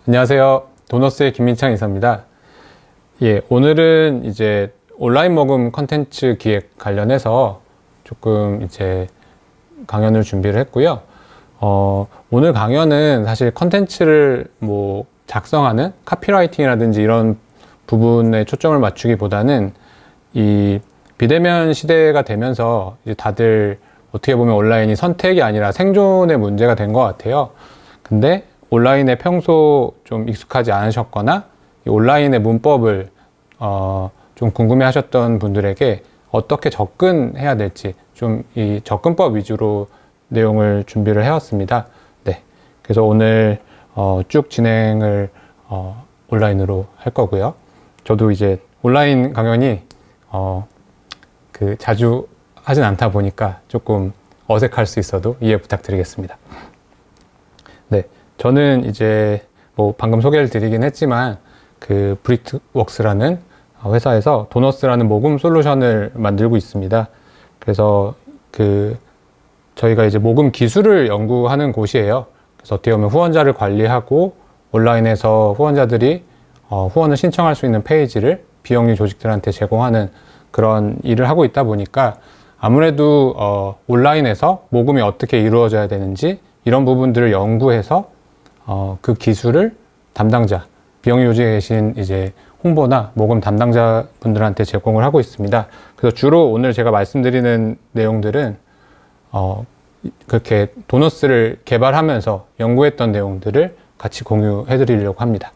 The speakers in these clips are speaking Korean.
안녕하세요. 도너스의 김민창 이사입니다. 예, 오늘은 이제 온라인 모금 컨텐츠 기획 관련해서 조금 이제 강연을 준비를 했고요. 오늘 강연은 사실 컨텐츠를 뭐 작성하는 카피라이팅이라든지 이런 부분에 초점을 맞추기보다는 이 비대면 시대가 되면서 이제 다들 어떻게 보면 온라인이 선택이 아니라 생존의 문제가 된 것 같아요. 근데 온라인에 평소 좀 익숙하지 않으셨거나 온라인의 문법을 좀 궁금해 하셨던 분들에게 어떻게 접근해야 될지 좀 이 접근법 위주로 내용을 준비를 해왔습니다. 네. 그래서 오늘 쭉 진행을 온라인으로 할 거고요. 저도 이제 온라인 강연이 자주 하진 않다 보니까 조금 어색할 수 있어도 이해 부탁드리겠습니다. 네. 저는 이제 뭐 방금 소개를 드리긴 했지만 그 브릭트웍스라는 회사에서 도너스라는 모금 솔루션을 만들고 있습니다. 그래서 저희가 이제 모금 기술을 연구하는 곳이에요. 그래서 어떻게 보면 후원자를 관리하고 온라인에서 후원자들이 후원을 신청할 수 있는 페이지를 비영리 조직들한테 제공하는 그런 일을 하고 있다 보니까 아무래도 온라인에서 모금이 어떻게 이루어져야 되는지 이런 부분들을 연구해서 그 기술을 담당자, 비영리 조직에 계신 이제 홍보나 모금 담당자 분들한테 제공을 하고 있습니다. 그래서 주로 오늘 제가 말씀드리는 내용들은 그렇게 도너스를 개발하면서 연구했던 내용들을 같이 공유해 드리려고 합니다.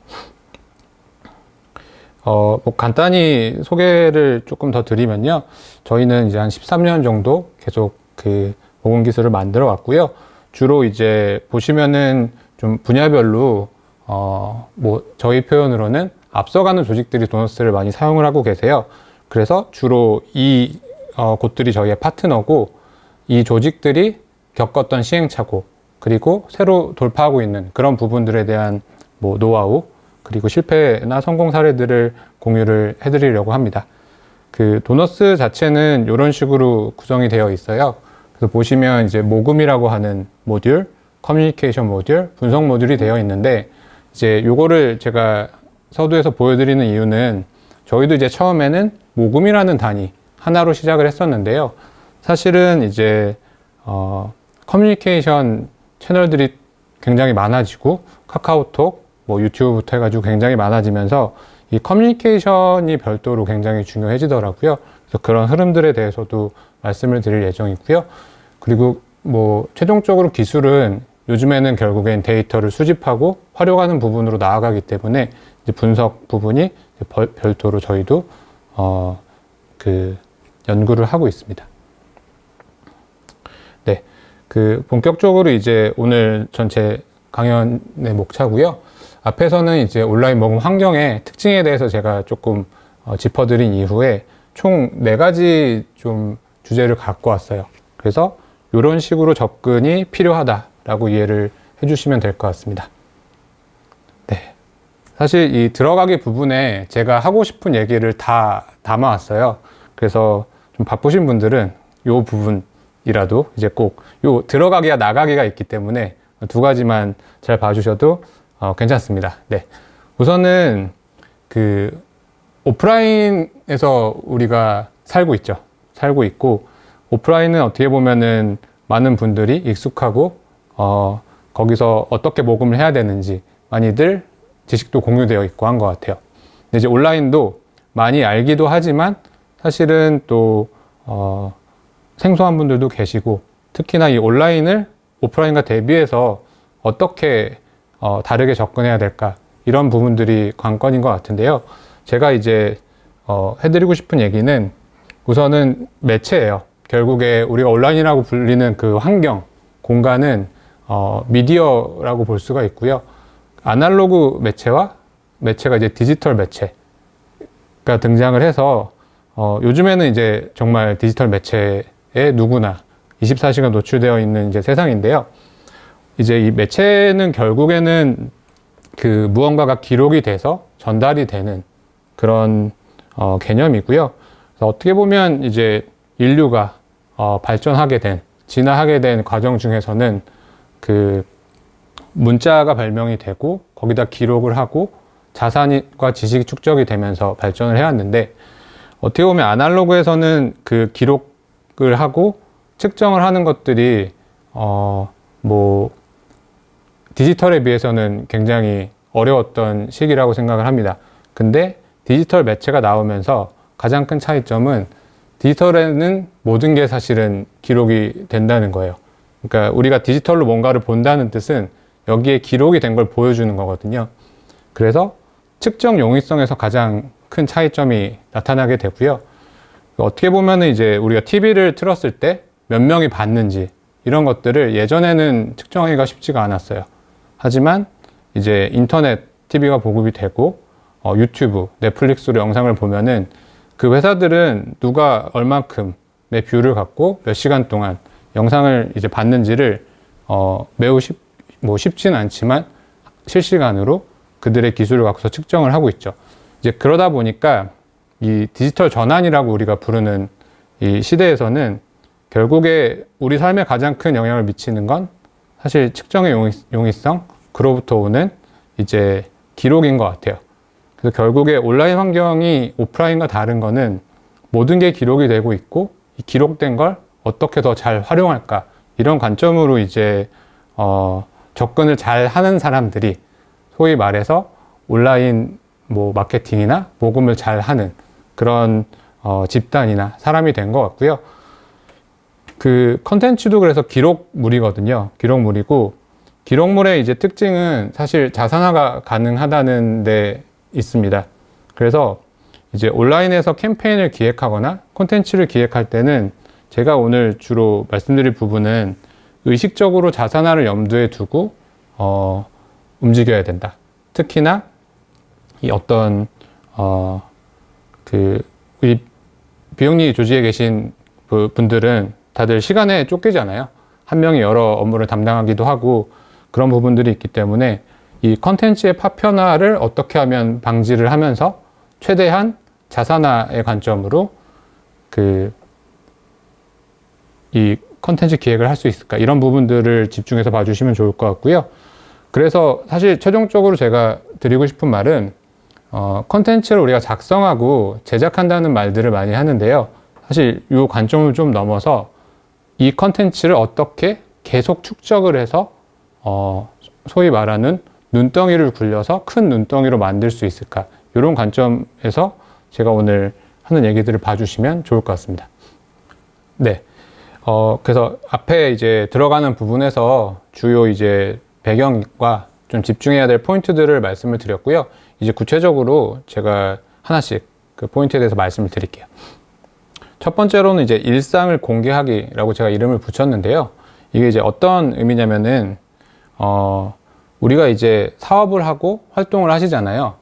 뭐 간단히 소개를 조금 더 드리면요. 저희는 이제 한 13년 정도 계속 그 모금 기술을 만들어 왔고요. 주로 이제 보시면은 좀 분야별로 뭐 저희 표현으로는 앞서가는 조직들이 도너스를 많이 사용을 하고 계세요. 그래서 주로 이 곳들이 저희의 파트너고 이 조직들이 겪었던 시행착오 그리고 새로 돌파하고 있는 그런 부분들에 대한 뭐 노하우 그리고 실패나 성공 사례들을 공유를 해드리려고 합니다. 그 도너스 자체는 이런 식으로 구성이 되어 있어요. 그래서 보시면 이제 모금이라고 하는 모듈, 커뮤니케이션 모듈, 분석 모듈이 되어 있는데 이제 요거를 제가 서두에서 보여드리는 이유는 저희도 이제 처음에는 모금이라는 단위 하나로 시작을 했었는데요. 사실은 이제 커뮤니케이션 채널들이 굉장히 많아지고 카카오톡, 뭐 유튜브부터 해가지고 굉장히 많아지면서 이 커뮤니케이션이 별도로 굉장히 중요해지더라고요. 그래서 그런 흐름들에 대해서도 말씀을 드릴 예정이고요. 그리고 뭐 최종적으로 기술은 요즘에는 결국엔 데이터를 수집하고 활용하는 부분으로 나아가기 때문에 이제 분석 부분이 별도로 저희도 연구를 하고 있습니다. 네, 본격적으로 이제 오늘 전체 강연의 목차고요. 앞에서는 이제 온라인 모금 환경의 특징에 대해서 제가 조금 짚어드린 이후에 총 4가지 좀 주제를 갖고 왔어요. 그래서 이런 식으로 접근이 필요하다라고 이해를 해주시면 될 것 같습니다. 네, 사실 이 들어가기 부분에 제가 하고 싶은 얘기를 다 담아왔어요. 그래서 좀 바쁘신 분들은 이 부분이라도 이제 꼭 요 들어가기와 나가기가 있기 때문에 2가지만 잘 봐주셔도 괜찮습니다. 네, 우선은 오프라인에서 우리가 살고 있죠. 살고 있고 오프라인은 어떻게 보면은 많은 분들이 익숙하고 거기서 어떻게 모금을 해야 되는지 많이들 지식도 공유되어 있고 한 것 같아요. 근데 이제 온라인도 많이 알기도 하지만 사실은 또 생소한 분들도 계시고 특히나 이 온라인을 오프라인과 대비해서 어떻게 다르게 접근해야 될까 이런 부분들이 관건인 것 같은데요. 제가 이제 해드리고 싶은 얘기는 우선은 매체예요. 결국에 우리가 온라인이라고 불리는 그 환경, 공간은 미디어라고 볼 수가 있고요. 아날로그 매체가 이제 디지털 매체가 등장을 해서 요즘에는 이제 정말 디지털 매체에 누구나 24시간 노출되어 있는 이제 세상인데요. 이제 이 매체는 결국에는 무언가가 기록이 돼서 전달이 되는 그런 개념이고요. 그래서 어떻게 보면 이제 인류가 진화하게 된 과정 중에서는 문자가 발명이 되고 거기다 기록을 하고 자산과 지식이 축적이 되면서 발전을 해왔는데, 어떻게 보면 아날로그에서는 그 기록을 하고 측정을 하는 것들이 뭐 디지털에 비해서는 굉장히 어려웠던 시기라고 생각을 합니다. 근데 디지털 매체가 나오면서 가장 큰 차이점은 디지털에는 모든 게 사실은 기록이 된다는 거예요. 그러니까 우리가 디지털로 뭔가를 본다는 뜻은 여기에 기록이 된 걸 보여주는 거거든요. 그래서 측정 용이성에서 가장 큰 차이점이 나타나게 되고요. 어떻게 보면은 이제 우리가 TV를 틀었을 때 몇 명이 봤는지 이런 것들을 예전에는 측정하기가 쉽지가 않았어요. 하지만 이제 인터넷 TV가 보급이 되고 유튜브, 넷플릭스로 영상을 보면은 그 회사들은 누가 얼만큼의 뷰를 갖고 몇 시간 동안 영상을 이제 봤는지를 매우 쉽지는 않지만 실시간으로 그들의 기술을 갖고서 측정을 하고 있죠. 이제 그러다 보니까 이 디지털 전환이라고 우리가 부르는 이 시대에서는 결국에 우리 삶에 가장 큰 영향을 미치는 건 사실 측정의 용이성, 그로부터 오는 이제 기록인 것 같아요. 그래서 결국에 온라인 환경이 오프라인과 다른 거는 모든 게 기록이 되고 있고, 이 기록된 걸 어떻게 더 잘 활용할까, 이런 관점으로 이제 접근을 잘 하는 사람들이 소위 말해서 온라인 뭐 마케팅이나 모금을 잘 하는 그런 집단이나 사람이 된 것 같고요. 그 컨텐츠도 그래서 기록물이거든요. 기록물이고, 기록물의 이제 특징은 사실 자산화가 가능하다는 데 있습니다. 그래서 이제 온라인에서 캠페인을 기획하거나 콘텐츠를 기획할 때는 제가 오늘 주로 말씀드릴 부분은 의식적으로 자산화를 염두에 두고 움직여야 된다. 특히나 이 어떤 이 비영리 조직에 계신 분들은 다들 시간에 쫓기잖아요. 한 명이 여러 업무를 담당하기도 하고 그런 부분들이 있기 때문에 이 컨텐츠의 파편화를 어떻게 하면 방지를 하면서 최대한 자산화의 관점으로 이 컨텐츠 기획을 할 수 있을까, 이런 부분들을 집중해서 봐주시면 좋을 것 같고요. 그래서 사실 최종적으로 제가 드리고 싶은 말은 컨텐츠를 우리가 작성하고 제작한다는 말들을 많이 하는데요. 사실 이 관점을 좀 넘어서 이 컨텐츠를 어떻게 계속 축적을 해서 소위 말하는 눈덩이를 굴려서 큰 눈덩이로 만들 수 있을까, 이런 관점에서 제가 오늘 하는 얘기들을 봐주시면 좋을 것 같습니다. 네. 그래서 앞에 이제 들어가는 부분에서 주요 이제 배경과 좀 집중해야 될 포인트들을 말씀을 드렸고요. 이제 구체적으로 제가 하나씩 그 포인트에 대해서 말씀을 드릴게요. 첫 번째로는 이제 일상을 공개하기라고 제가 이름을 붙였는데요. 이게 이제 어떤 의미냐면은, 우리가 이제 사업을 하고 활동을 하시잖아요.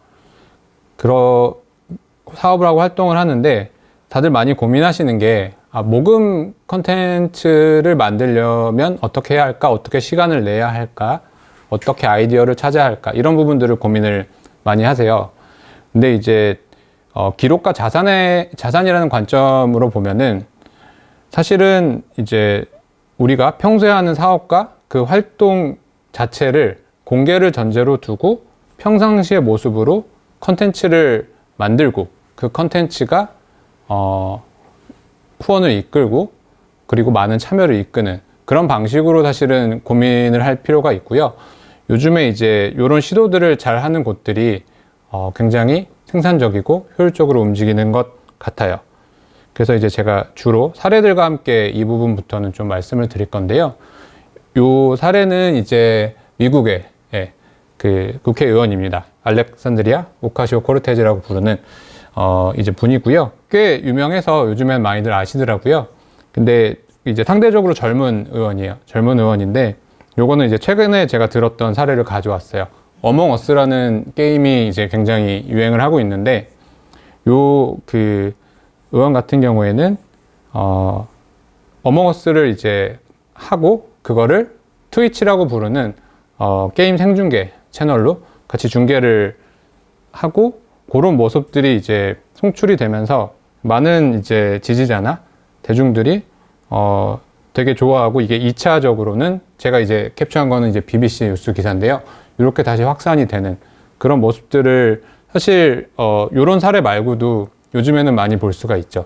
사업을 하고 활동을 하는데 다들 많이 고민하시는 게, 모금 컨텐츠를 만들려면 어떻게 해야 할까? 어떻게 시간을 내야 할까? 어떻게 아이디어를 찾아야 할까? 이런 부분들을 고민을 많이 하세요. 근데 이제 기록과 자산이라는 관점으로 보면은 사실은 이제 우리가 평소에 하는 사업과 그 활동 자체를 공개를 전제로 두고 평상시의 모습으로 컨텐츠를 만들고, 그 컨텐츠가 후원을 이끌고 그리고 많은 참여를 이끄는 그런 방식으로 사실은 고민을 할 필요가 있고요. 요즘에 이제 이런 시도들을 잘 하는 곳들이 굉장히 생산적이고 효율적으로 움직이는 것 같아요. 그래서 이제 제가 주로 사례들과 함께 이 부분부터는 좀 말씀을 드릴 건데요. 이 사례는 이제 미국의 그 국회의원입니다. 알렉산드리아 오카시오코르테즈라고 부르는 이제 분이고요. 꽤 유명해서 요즘엔 많이들 아시더라고요. 근데 이제 상대적으로 젊은 의원이에요. 젊은 의원인데, 요거는 이제 최근에 제가 들었던 사례를 가져왔어요. 어몽어스라는 게임이 이제 굉장히 유행을 하고 있는데, 그 의원 같은 경우에는 어몽어스를 이제 하고 그거를 트위치라고 부르는 게임 생중계 채널로 같이 중계를 하고, 그런 모습들이 이제 송출이 되면서 많은 이제 지지자나 대중들이 되게 좋아하고, 이게 2차적으로는 제가 이제 캡처한 거는 이제 BBC 뉴스 기사인데요. 이렇게 다시 확산이 되는 그런 모습들을 사실 요런 사례 말고도 요즘에는 많이 볼 수가 있죠.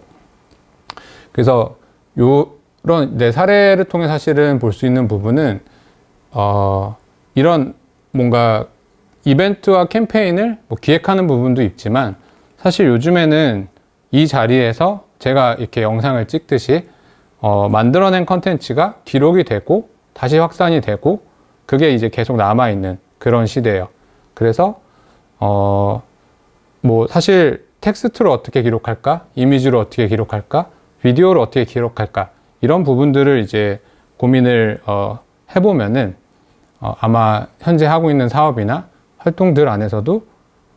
그래서 요런 내 사례를 통해 사실은 볼 수 있는 부분은 이런 뭔가 이벤트와 캠페인을 뭐 기획하는 부분도 있지만 사실 요즘에는 이 자리에서 제가 이렇게 영상을 찍듯이 만들어낸 컨텐츠가 기록이 되고 다시 확산이 되고 그게 이제 계속 남아있는 그런 시대예요. 그래서 뭐 사실 텍스트로 어떻게 기록할까? 이미지로 어떻게 기록할까? 비디오로 어떻게 기록할까? 이런 부분들을 이제 고민을 해보면은 아마 현재 하고 있는 사업이나 활동들 안에서도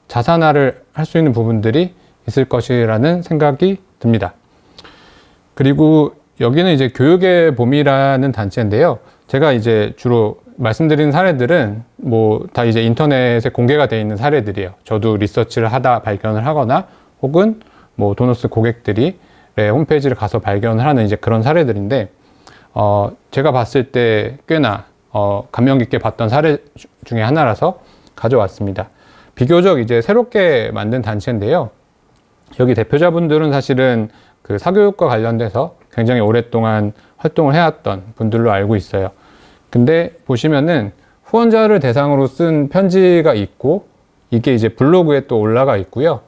자산화를 할 수 있는 부분들이 있을 것이라는 생각이 듭니다. 그리고 여기는 이제 교육의 봄이라는 단체인데요. 제가 이제 주로 말씀드린 사례들은 뭐 다 이제 인터넷에 공개가 되어 있는 사례들이에요. 저도 리서치를 하다 발견을 하거나 혹은 뭐 도너스 고객들이 홈페이지를 가서 발견을 하는 이제 그런 사례들인데 제가 봤을 때 꽤나 감명 깊게 봤던 사례 중에 하나라서 가져왔습니다. 비교적 이제 새롭게 만든 단체인데요. 여기 대표자분들은 사실은 그 사교육과 관련돼서 굉장히 오랫동안 활동을 해왔던 분들로 알고 있어요. 근데 보시면은 후원자를 대상으로 쓴 편지가 있고 이게 이제 블로그에 또 올라가 있고요.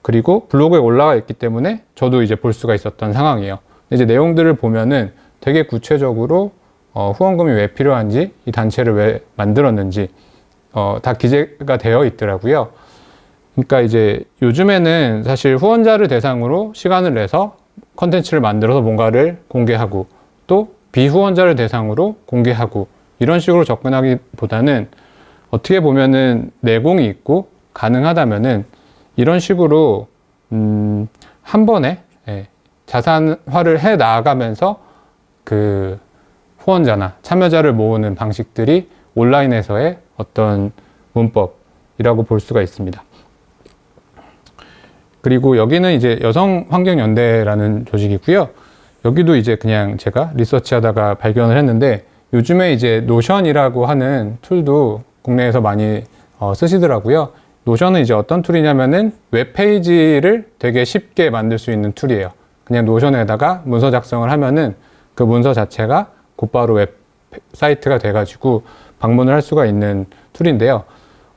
그리고 블로그에 올라가 있기 때문에 저도 이제 볼 수가 있었던 상황이에요. 이제 내용들을 보면은 되게 구체적으로 후원금이 왜 필요한지, 이 단체를 왜 만들었는지 다 기재가 되어 있더라고요. 그러니까 이제 요즘에는 사실 후원자를 대상으로 시간을 내서 컨텐츠를 만들어서 뭔가를 공개하고 또 비후원자를 대상으로 공개하고 이런 식으로 접근하기보다는 어떻게 보면은 내공이 있고 가능하다면은 이런 식으로 한 번에 자산화를 해 나가면서 그 후원자나 참여자를 모으는 방식들이 온라인에서의 어떤 문법이라고 볼 수가 있습니다. 그리고 여기는 이제 여성환경연대라는 조직이고요. 여기도 이제 그냥 제가 리서치 하다가 발견을 했는데 요즘에 이제 노션이라고 하는 툴도 국내에서 많이 쓰시더라고요. 노션은 이제 어떤 툴이냐면은 웹페이지를 되게 쉽게 만들 수 있는 툴이에요. 그냥 노션에다가 문서 작성을 하면은 그 문서 자체가 곧바로 웹사이트가 돼가지고 방문을 할 수가 있는 툴인데요.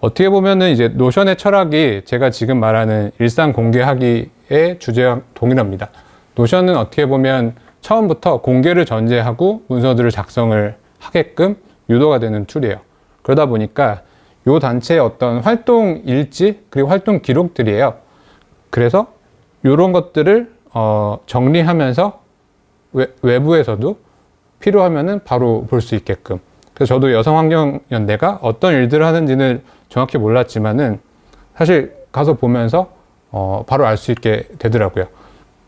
어떻게 보면은 이제 노션의 철학이 제가 지금 말하는 일상 공개하기의 주제와 동일합니다. 노션은 어떻게 보면 처음부터 공개를 전제하고 문서들을 작성을 하게끔 유도가 되는 툴이에요. 그러다 보니까 이 단체의 어떤 활동 일지 그리고 활동 기록들이에요. 그래서 이런 것들을 정리하면서 외부에서도 필요하면은 바로 볼 수 있게끔. 그래서 저도 여성환경연대가 어떤 일들을 하는지는 정확히 몰랐지만은 사실 가서 보면서 바로 알 수 있게 되더라고요.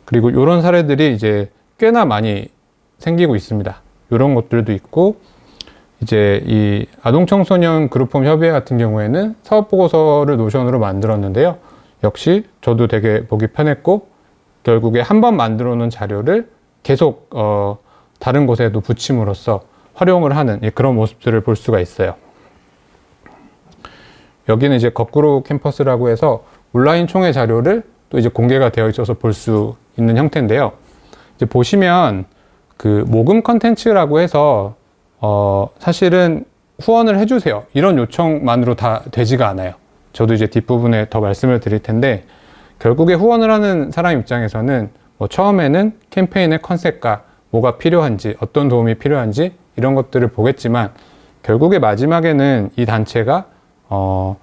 그리고 이런 사례들이 이제 꽤나 많이 생기고 있습니다. 이런 것들도 있고 이제 이 아동청소년 그룹홈 협의회 같은 경우에는 사업보고서를 노션으로 만들었는데요. 역시 저도 되게 보기 편했고 결국에 한 번 만들어 놓은 자료를 계속 다른 곳에도 붙임으로써 활용을 하는 그런 모습들을 볼 수가 있어요. 여기는 이제 거꾸로 캠퍼스라고 해서 온라인 총회 자료를 또 이제 공개가 되어 있어서 볼 수 있는 형태인데요. 이제 보시면 그 모금 컨텐츠라고 해서 사실은 후원을 해주세요. 이런 요청만으로 다 되지가 않아요. 저도 이제 뒷부분에 더 말씀을 드릴 텐데 결국에 후원을 하는 사람 입장에서는 뭐 처음에는 캠페인의 컨셉과 뭐가 필요한지 어떤 도움이 필요한지 이런 것들을 보겠지만 결국에 마지막에는 이 단체가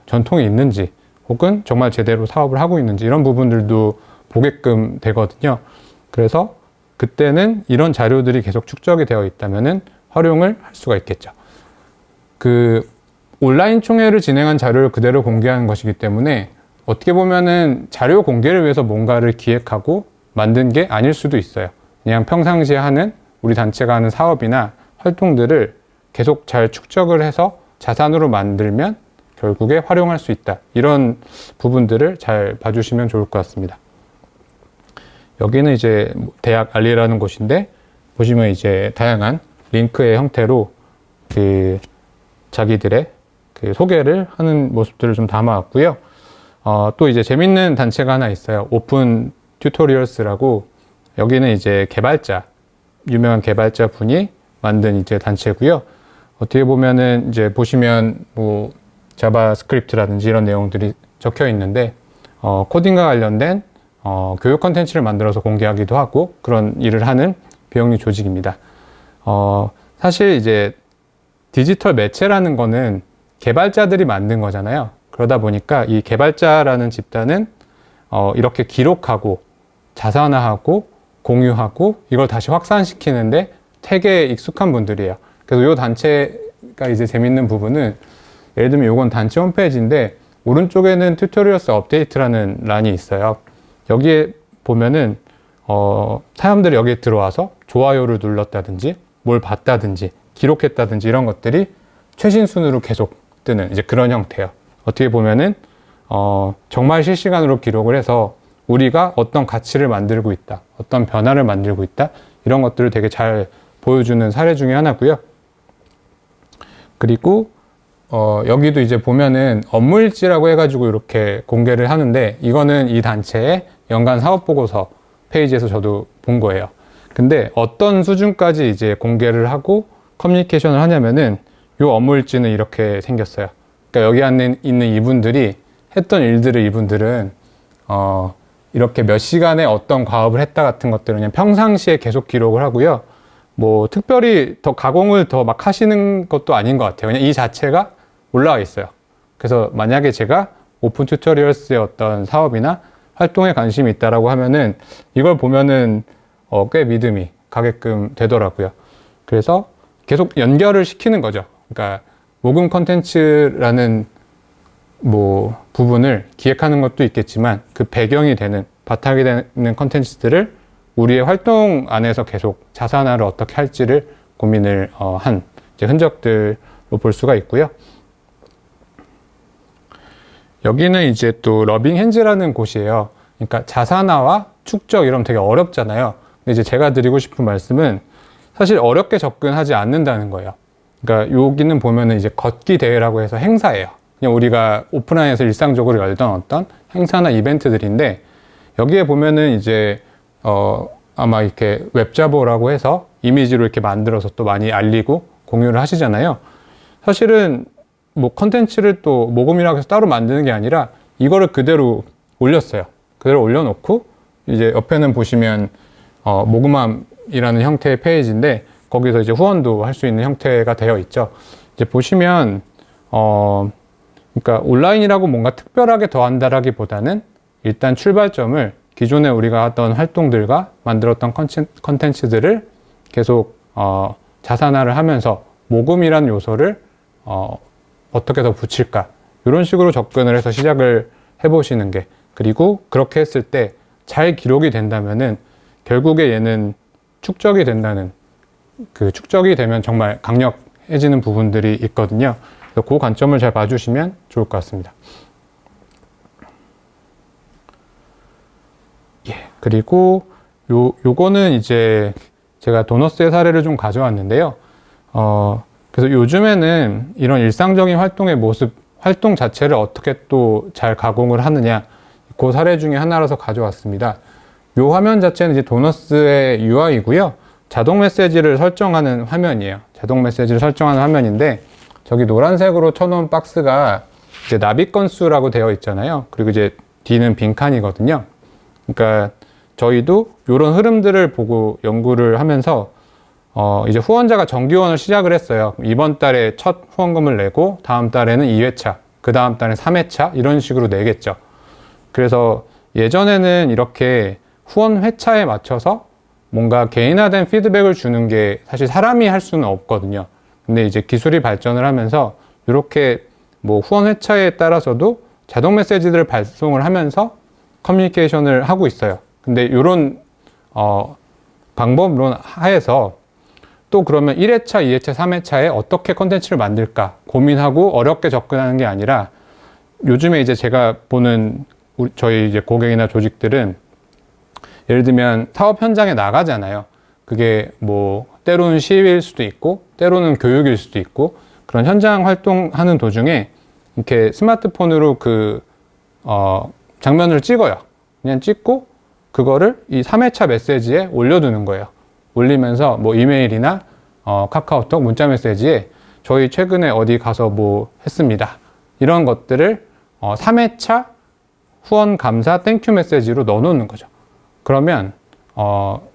전통이 있는지 혹은 정말 제대로 사업을 하고 있는지 이런 부분들도 보게끔 되거든요. 그래서 그때는 이런 자료들이 계속 축적이 되어 있다면은 활용을 할 수가 있겠죠. 그 온라인 총회를 진행한 자료를 그대로 공개하는 것이기 때문에 어떻게 보면은 자료 공개를 위해서 뭔가를 기획하고 만든 게 아닐 수도 있어요. 그냥 평상시에 하는 우리 단체가 하는 사업이나 활동들을 계속 잘 축적을 해서 자산으로 만들면 결국에 활용할 수 있다. 이런 부분들을 잘 봐주시면 좋을 것 같습니다. 여기는 이제 대학 알리라는 곳인데 보시면 이제 다양한 링크의 형태로 그 자기들의 그 소개를 하는 모습들을 좀 담아왔고요. 또 이제 재밌는 단체가 하나 있어요. 오픈 튜토리얼스라고. 여기는 이제 유명한 개발자 분이 만든 이제 단체고요. 어떻게 보면은 이제 보시면 뭐 자바스크립트라든지 이런 내용들이 적혀 있는데, 코딩과 관련된 교육 컨텐츠를 만들어서 공개하기도 하고 그런 일을 하는 비영리 조직입니다. 사실 이제 디지털 매체라는 거는 개발자들이 만든 거잖아요. 그러다 보니까 이 개발자라는 집단은 이렇게 기록하고 자산화하고 공유하고 이걸 다시 확산시키는데 되게 익숙한 분들이에요. 그래서 이 단체가 이제 재밌는 부분은, 예를 들면 이건 단체 홈페이지인데 오른쪽에는 튜토리얼스 업데이트라는 란이 있어요. 여기에 보면은 사람들이 여기에 들어와서 좋아요를 눌렀다든지 뭘 봤다든지 기록했다든지 이런 것들이 최신 순으로 계속 뜨는 이제 그런 형태예요. 어떻게 보면은 정말 실시간으로 기록을 해서 우리가 어떤 가치를 만들고 있다, 어떤 변화를 만들고 있다, 이런 것들을 되게 잘 보여주는 사례 중에 하나고요. 그리고 여기도 이제 보면은 업무일지라고 해가지고 이렇게 공개를 하는데, 이거는 이 단체의 연간 사업보고서 페이지에서 저도 본 거예요. 근데 어떤 수준까지 이제 공개를 하고 커뮤니케이션을 하냐면은 이 업무일지는 이렇게 생겼어요. 그러니까 여기 안에 있는 이분들이 했던 일들을 이분들은 이렇게 몇 시간에 어떤 과업을 했다 같은 것들은 그냥 평상시에 계속 기록을 하고요. 뭐 특별히 더 가공을 더 막 하시는 것도 아닌 것 같아요. 그냥 이 자체가 올라와 있어요. 그래서 만약에 제가 오픈 튜토리얼스의 어떤 사업이나 활동에 관심이 있다라고 하면은 이걸 보면은 꽤 믿음이 가게끔 되더라고요. 그래서 계속 연결을 시키는 거죠. 그러니까 모금 컨텐츠라는 뭐 부분을 기획하는 것도 있겠지만 그 배경이 되는, 바탕이 되는 컨텐츠들을 우리의 활동 안에서 계속 자산화를 어떻게 할지를 고민을 한 이제 흔적들로 볼 수가 있고요. 여기는 이제 또 러빙 핸즈라는 곳이에요. 그러니까 자산화와 축적 이러면 되게 어렵잖아요. 근데 이제 제가 드리고 싶은 말씀은 사실 어렵게 접근하지 않는다는 거예요. 그러니까 여기는 보면은 이제 걷기 대회라고 해서 행사예요. 그냥 우리가 오프라인에서 일상적으로 열던 어떤 행사나 이벤트들인데, 여기에 보면은 이제 아마 이렇게 웹자보라고 해서 이미지로 이렇게 만들어서 또 많이 알리고 공유를 하시잖아요. 사실은 뭐 컨텐츠를 또 모금이라고 해서 따로 만드는 게 아니라 이거를 그대로 올렸어요. 그대로 올려놓고 이제 옆에는 보시면 모금함이라는 형태의 페이지인데 거기서 이제 후원도 할 수 있는 형태가 되어 있죠. 이제 보시면 그러니까 온라인이라고 뭔가 특별하게 더한다라기보다는 일단 출발점을 기존에 우리가 하던 활동들과 만들었던 컨텐츠들을 계속 자산화를 하면서 모금이라는 요소를 어떻게 더 붙일까, 이런 식으로 접근을 해서 시작을 해보시는 게, 그리고 그렇게 했을 때 잘 기록이 된다면은 결국에 얘는 축적이 된다는, 그 축적이 되면 정말 강력해지는 부분들이 있거든요. 그래서 그 관점을 잘 봐주시면 좋을 것 같습니다. 예, 그리고 요거는 이제 제가 도너스의 사례를 좀 가져왔는데요. 그래서 요즘에는 이런 일상적인 활동의 모습, 활동 자체를 어떻게 또 잘 가공을 하느냐, 그 사례 중에 하나라서 가져왔습니다. 요 화면 자체는 이제 도너스의 UI이고요. 자동 메시지를 설정하는 화면이에요. 자동 메시지를 설정하는 화면인데, 저기 노란색으로 쳐놓은 박스가 이제 나비 건수라고 되어 있잖아요. 그리고 이제 D는 빈칸이거든요. 그러니까 저희도 이런 흐름들을 보고 연구를 하면서 이제 후원자가 정기후원을 시작을 했어요. 이번 달에 첫 후원금을 내고 다음 달에는 2회차, 그 다음 달에 3회차 이런 식으로 내겠죠. 그래서 예전에는 이렇게 후원 회차에 맞춰서 뭔가 개인화된 피드백을 주는 게 사실 사람이 할 수는 없거든요. 근데 이제 기술이 발전을 하면서 이렇게 뭐 후원 회차에 따라서도 자동 메시지들을 발송을 하면서 커뮤니케이션을 하고 있어요. 근데 이런 방법론 하에서 또 그러면 1회차, 2회차, 3회차에 어떻게 컨텐츠를 만들까 고민하고 어렵게 접근하는 게 아니라, 요즘에 이제 제가 보는 저희 이제 고객이나 조직들은 예를 들면 사업 현장에 나가잖아요. 그게 뭐 때로는 시위일 수도 있고 때로는 교육일 수도 있고 그런 현장 활동하는 도중에 이렇게 스마트폰으로 장면을 찍어요. 그냥 찍고 그거를 이 3회차 메시지에 올려두는 거예요. 올리면서 뭐 이메일이나 카카오톡 문자 메시지에 저희 최근에 어디 가서 뭐 했습니다. 이런 것들을 3회차 후원 감사 땡큐 메시지로 넣어놓는 거죠. 그러면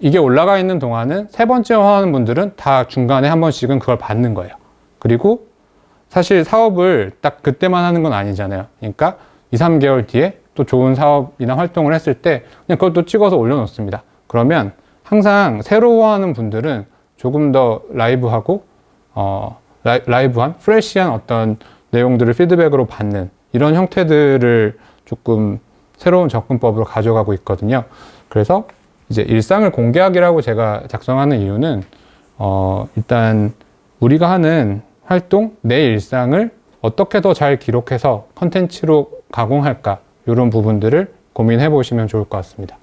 이게 올라가 있는 동안은 세 번째 후원하는 분들은 다 중간에 한 번씩은 그걸 받는 거예요. 그리고 사실 사업을 딱 그때만 하는 건 아니잖아요. 그러니까 2, 3개월 뒤에 또 좋은 사업이나 활동을 했을 때 그냥 그걸 또 찍어서 올려놓습니다. 그러면 항상 새로 후원하는 분들은 조금 더 라이브하고 라이브한 프레시한 어떤 내용들을 피드백으로 받는 이런 형태들을 조금 새로운 접근법으로 가져가고 있거든요. 그래서 이제 일상을 공개하기라고 제가 작성하는 이유는 일단 우리가 하는 활동, 내 일상을 어떻게 더 잘 기록해서 컨텐츠로 가공할까 이런 부분들을 고민해 보시면 좋을 것 같습니다.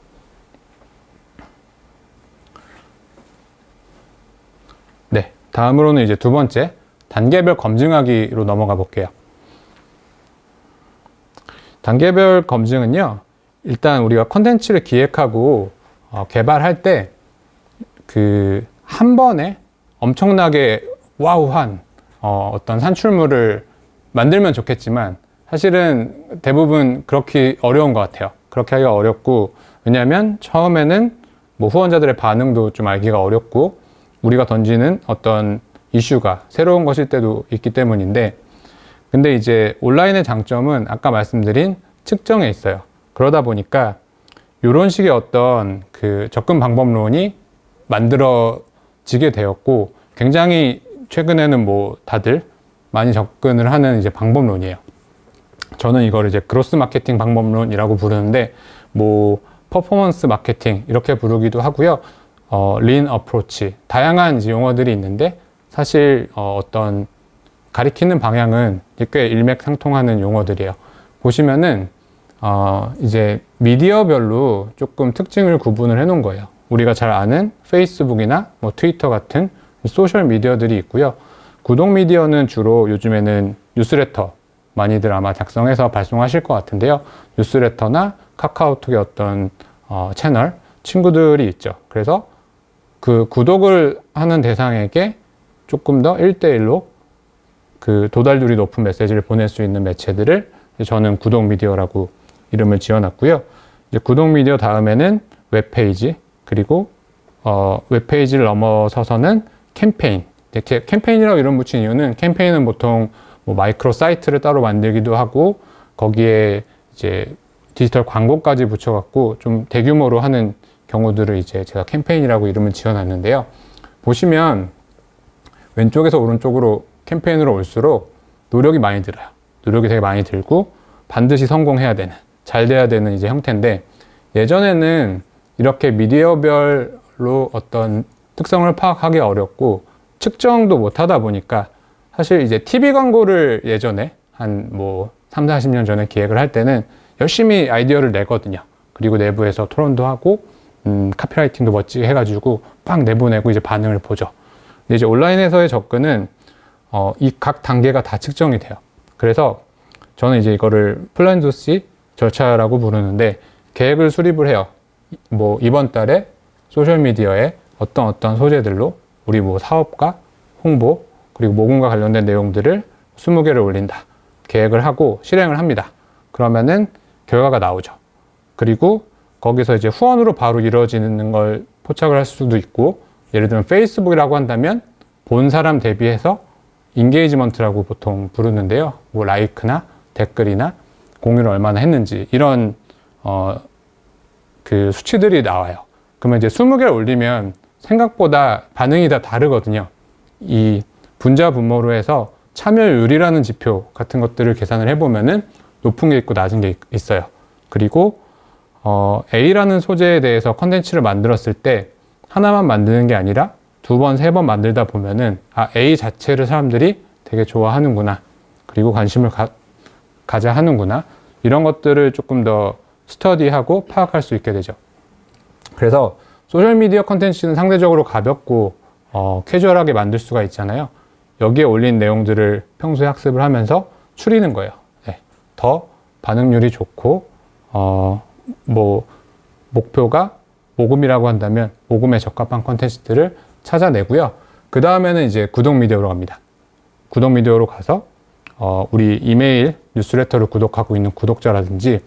네, 다음으로는 이제 두 번째 단계별 검증하기로 넘어가 볼게요. 단계별 검증은요, 일단 우리가 컨텐츠를 기획하고 개발할 때 한 번에 엄청나게 와우한 어떤 산출물을 만들면 좋겠지만 사실은 대부분 그렇게 어려운 것 같아요. 그렇게 하기가 어렵고, 왜냐하면 처음에는 뭐 후원자들의 반응도 좀 알기가 어렵고 우리가 던지는 어떤 이슈가 새로운 것일 때도 있기 때문인데, 근데 이제 온라인의 장점은 아까 말씀드린 측정에 있어요. 그러다 보니까 이런 식의 어떤 접근 방법론이 만들어지게 되었고, 굉장히 최근에는 뭐 다들 많이 접근을 하는 이제 방법론이에요. 저는 이걸 이제 그로스 마케팅 방법론이라고 부르는데, 뭐 퍼포먼스 마케팅 이렇게 부르기도 하고요. 린 어프로치, 다양한 이제 용어들이 있는데 사실 어떤 가리키는 방향은 꽤 일맥상통하는 용어들이에요. 보시면은 이제 미디어별로 조금 특징을 구분을 해 놓은 거예요. 우리가 잘 아는 페이스북이나 뭐 트위터 같은 소셜 미디어들이 있고요. 구독 미디어는 주로 요즘에는 뉴스레터 많이들 아마 작성해서 발송하실 것 같은데요. 뉴스레터나 카카오톡의 어떤 채널, 친구들이 있죠. 그래서 그 구독을 하는 대상에게 조금 더 1대1로 도달률이 높은 메시지를 보낼 수 있는 매체들을 저는 구독 미디어라고 이름을 지어놨고요. 이제 구독 미디어 다음에는 웹페이지, 그리고 웹페이지를 넘어서서는 캠페인. 이렇게 캠페인이라고 이름 붙인 이유는, 캠페인은 보통 뭐 마이크로 사이트를 따로 만들기도 하고 거기에 이제 디지털 광고까지 붙여갖고 좀 대규모로 하는 경우들을 이제 제가 캠페인이라고 이름을 지어놨는데요. 보시면 왼쪽에서 오른쪽으로 캠페인으로 올수록 노력이 많이 들어요. 노력이 되게 많이 들고 반드시 성공해야 되는, 잘 돼야 되는 이제 형태인데, 예전에는 이렇게 미디어별로 어떤 특성을 파악하기 어렵고 측정도 못 하다 보니까, 사실 이제 TV 광고를 예전에 한 뭐 3, 40년 전에 기획을 할 때는 열심히 아이디어를 내거든요. 그리고 내부에서 토론도 하고 카피라이팅도 멋지게 해가지고 빡 내보내고 이제 반응을 보죠. 근데 이제 온라인에서의 접근은 이 각 단계가 다 측정이 돼요. 그래서 저는 이제 이거를 플랜2 C 절차라고 부르는데, 계획을 수립을 해요. 뭐 이번 달에 소셜미디어에 어떤 소재들로 우리 뭐 사업과 홍보 그리고 모금과 관련된 내용들을 20개를 올린다. 계획을 하고 실행을 합니다. 그러면은 결과가 나오죠. 그리고 거기서 이제 후원으로 바로 이루어지는 걸 포착을 할 수도 있고, 예를 들면 페이스북이라고 한다면 본 사람 대비해서 인게이지먼트라고 보통 부르는데요. 뭐 라이크나 댓글이나 공유를 얼마나 했는지, 이런 수치들이 나와요. 그러면 이제 20개를 올리면 생각보다 반응이 다 다르거든요. 이 분자 분모로 해서 참여율이라는 지표 같은 것들을 계산을 해보면은 높은 게 있고 낮은 게 있어요. 그리고 A라는 소재에 대해서 컨텐츠를 만들었을 때 하나만 만드는 게 아니라 2번, 3번 만들다 보면은 A 자체를 사람들이 되게 좋아하는구나, 그리고 관심을 가져 하는구나, 이런 것들을 조금 더 스터디하고 파악할 수 있게 되죠. 그래서 소셜미디어 컨텐츠는 상대적으로 가볍고 캐주얼하게 만들 수가 있잖아요. 여기에 올린 내용들을 평소에 학습을 하면서 추리는 거예요. 네. 더 반응률이 좋고 뭐 목표가 모금이라고 한다면 모금에 적합한 콘텐츠들을 찾아내고요. 그 다음에는 이제 구독 미디어로 갑니다. 구독 미디어로 가서 우리 이메일 뉴스레터를 구독하고 있는 구독자라든지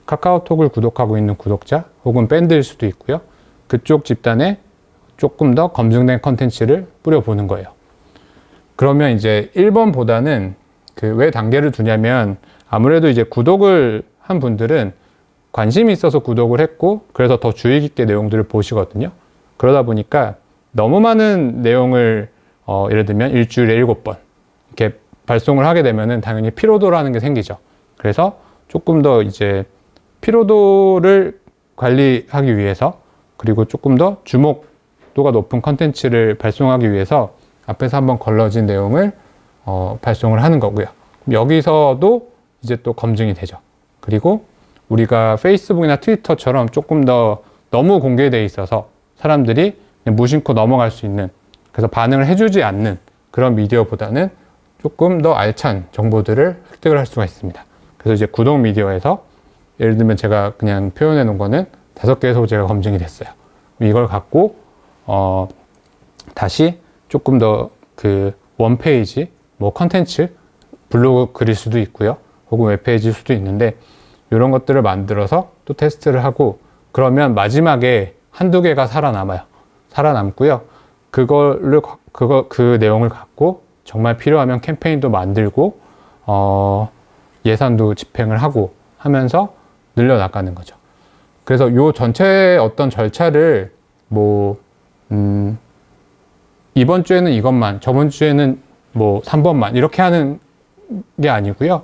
카카오톡을 구독하고 있는 구독자 혹은 밴드일 수도 있고요. 그쪽 집단에 조금 더 검증된 컨텐츠를 뿌려보는 거예요. 그러면 이제 1번보다는 그 왜 단계를 두냐면 아무래도 이제 구독을 한 분들은 관심이 있어서 구독을 했고 그래서 더 주의 깊게 내용들을 보시거든요. 그러다 보니까 너무 많은 내용을 예를 들면 일주일에 7번 이렇게 발송을 하게 되면은 당연히 피로도라는 게 생기죠. 그래서 조금 더 이제 피로도를 관리하기 위해서 그리고 조금 더 주목도가 높은 컨텐츠를 발송하기 위해서 앞에서 한번 걸러진 내용을 발송을 하는 거고요. 여기서도 이제 또 검증이 되죠. 그리고 우리가 페이스북이나 트위터처럼 조금 더 너무 공개되어 있어서 사람들이 그냥 무심코 넘어갈 수 있는, 그래서 반응을 해주지 않는 그런 미디어보다는 조금 더 알찬 정보들을 획득을 할 수가 있습니다. 그래서 이제 구독 미디어에서 예를 들면 제가 그냥 표현해 놓은 거는 5개의 소재가 검증이 됐어요. 이걸 갖고 다시 조금 더 그 원페이지 뭐 컨텐츠 블로그 글일 수도 있고요. 혹은 웹페이지일 수도 있는데 이런 것들을 만들어서 또 테스트를 하고 그러면 마지막에 한두 개가 살아남아요. 살아남고요. 그 내용을 갖고 정말 필요하면 캠페인도 만들고 예산도 집행을 하고 하면서 늘려나가는 거죠. 그래서 요 전체 어떤 절차를 뭐 이번 주에는 이것만, 저번 주에는 뭐 3번만 이렇게 하는 게 아니고요.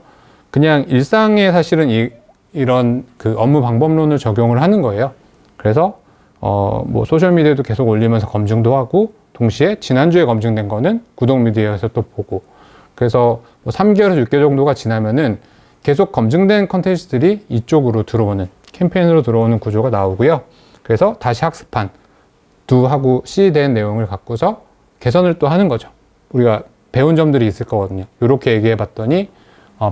그냥 일상에 사실은 이런 그 업무 방법론을 적용을 하는 거예요. 그래서 뭐 소셜미디어도 계속 올리면서 검증도 하고 동시에 지난주에 검증된 거는 구독 미디어에서 또 보고, 그래서 뭐 3개월에서 6개월 정도가 지나면은 계속 검증된 컨텐츠들이 이쪽으로 들어오는, 캠페인으로 들어오는 구조가 나오고요. 그래서 다시 학습한 Do하고 C 된 내용을 갖고서 개선을 또 하는 거죠. 우리가 배운 점들이 있을 거거든요. 이렇게 얘기해 봤더니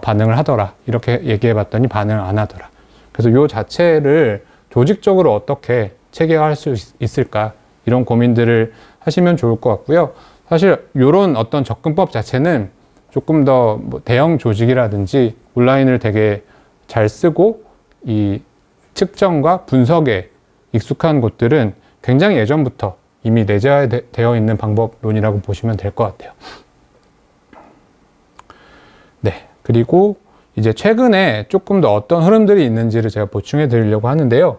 반응을 하더라. 이렇게 얘기해 봤더니 반응을 안 하더라. 그래서 요 자체를 조직적으로 어떻게 체계화할 수 있을까, 이런 고민들을 하시면 좋을 것 같고요. 사실 이런 어떤 접근법 자체는 조금 더 뭐 대형 조직이라든지 온라인을 되게 잘 쓰고 이 측정과 분석에 익숙한 곳들은 굉장히 예전부터 이미 내재되어 있는 방법론이라고 보시면 될 것 같아요. 네. 그리고 이제 최근에 조금 더 어떤 흐름들이 있는지를 제가 보충해 드리려고 하는데요.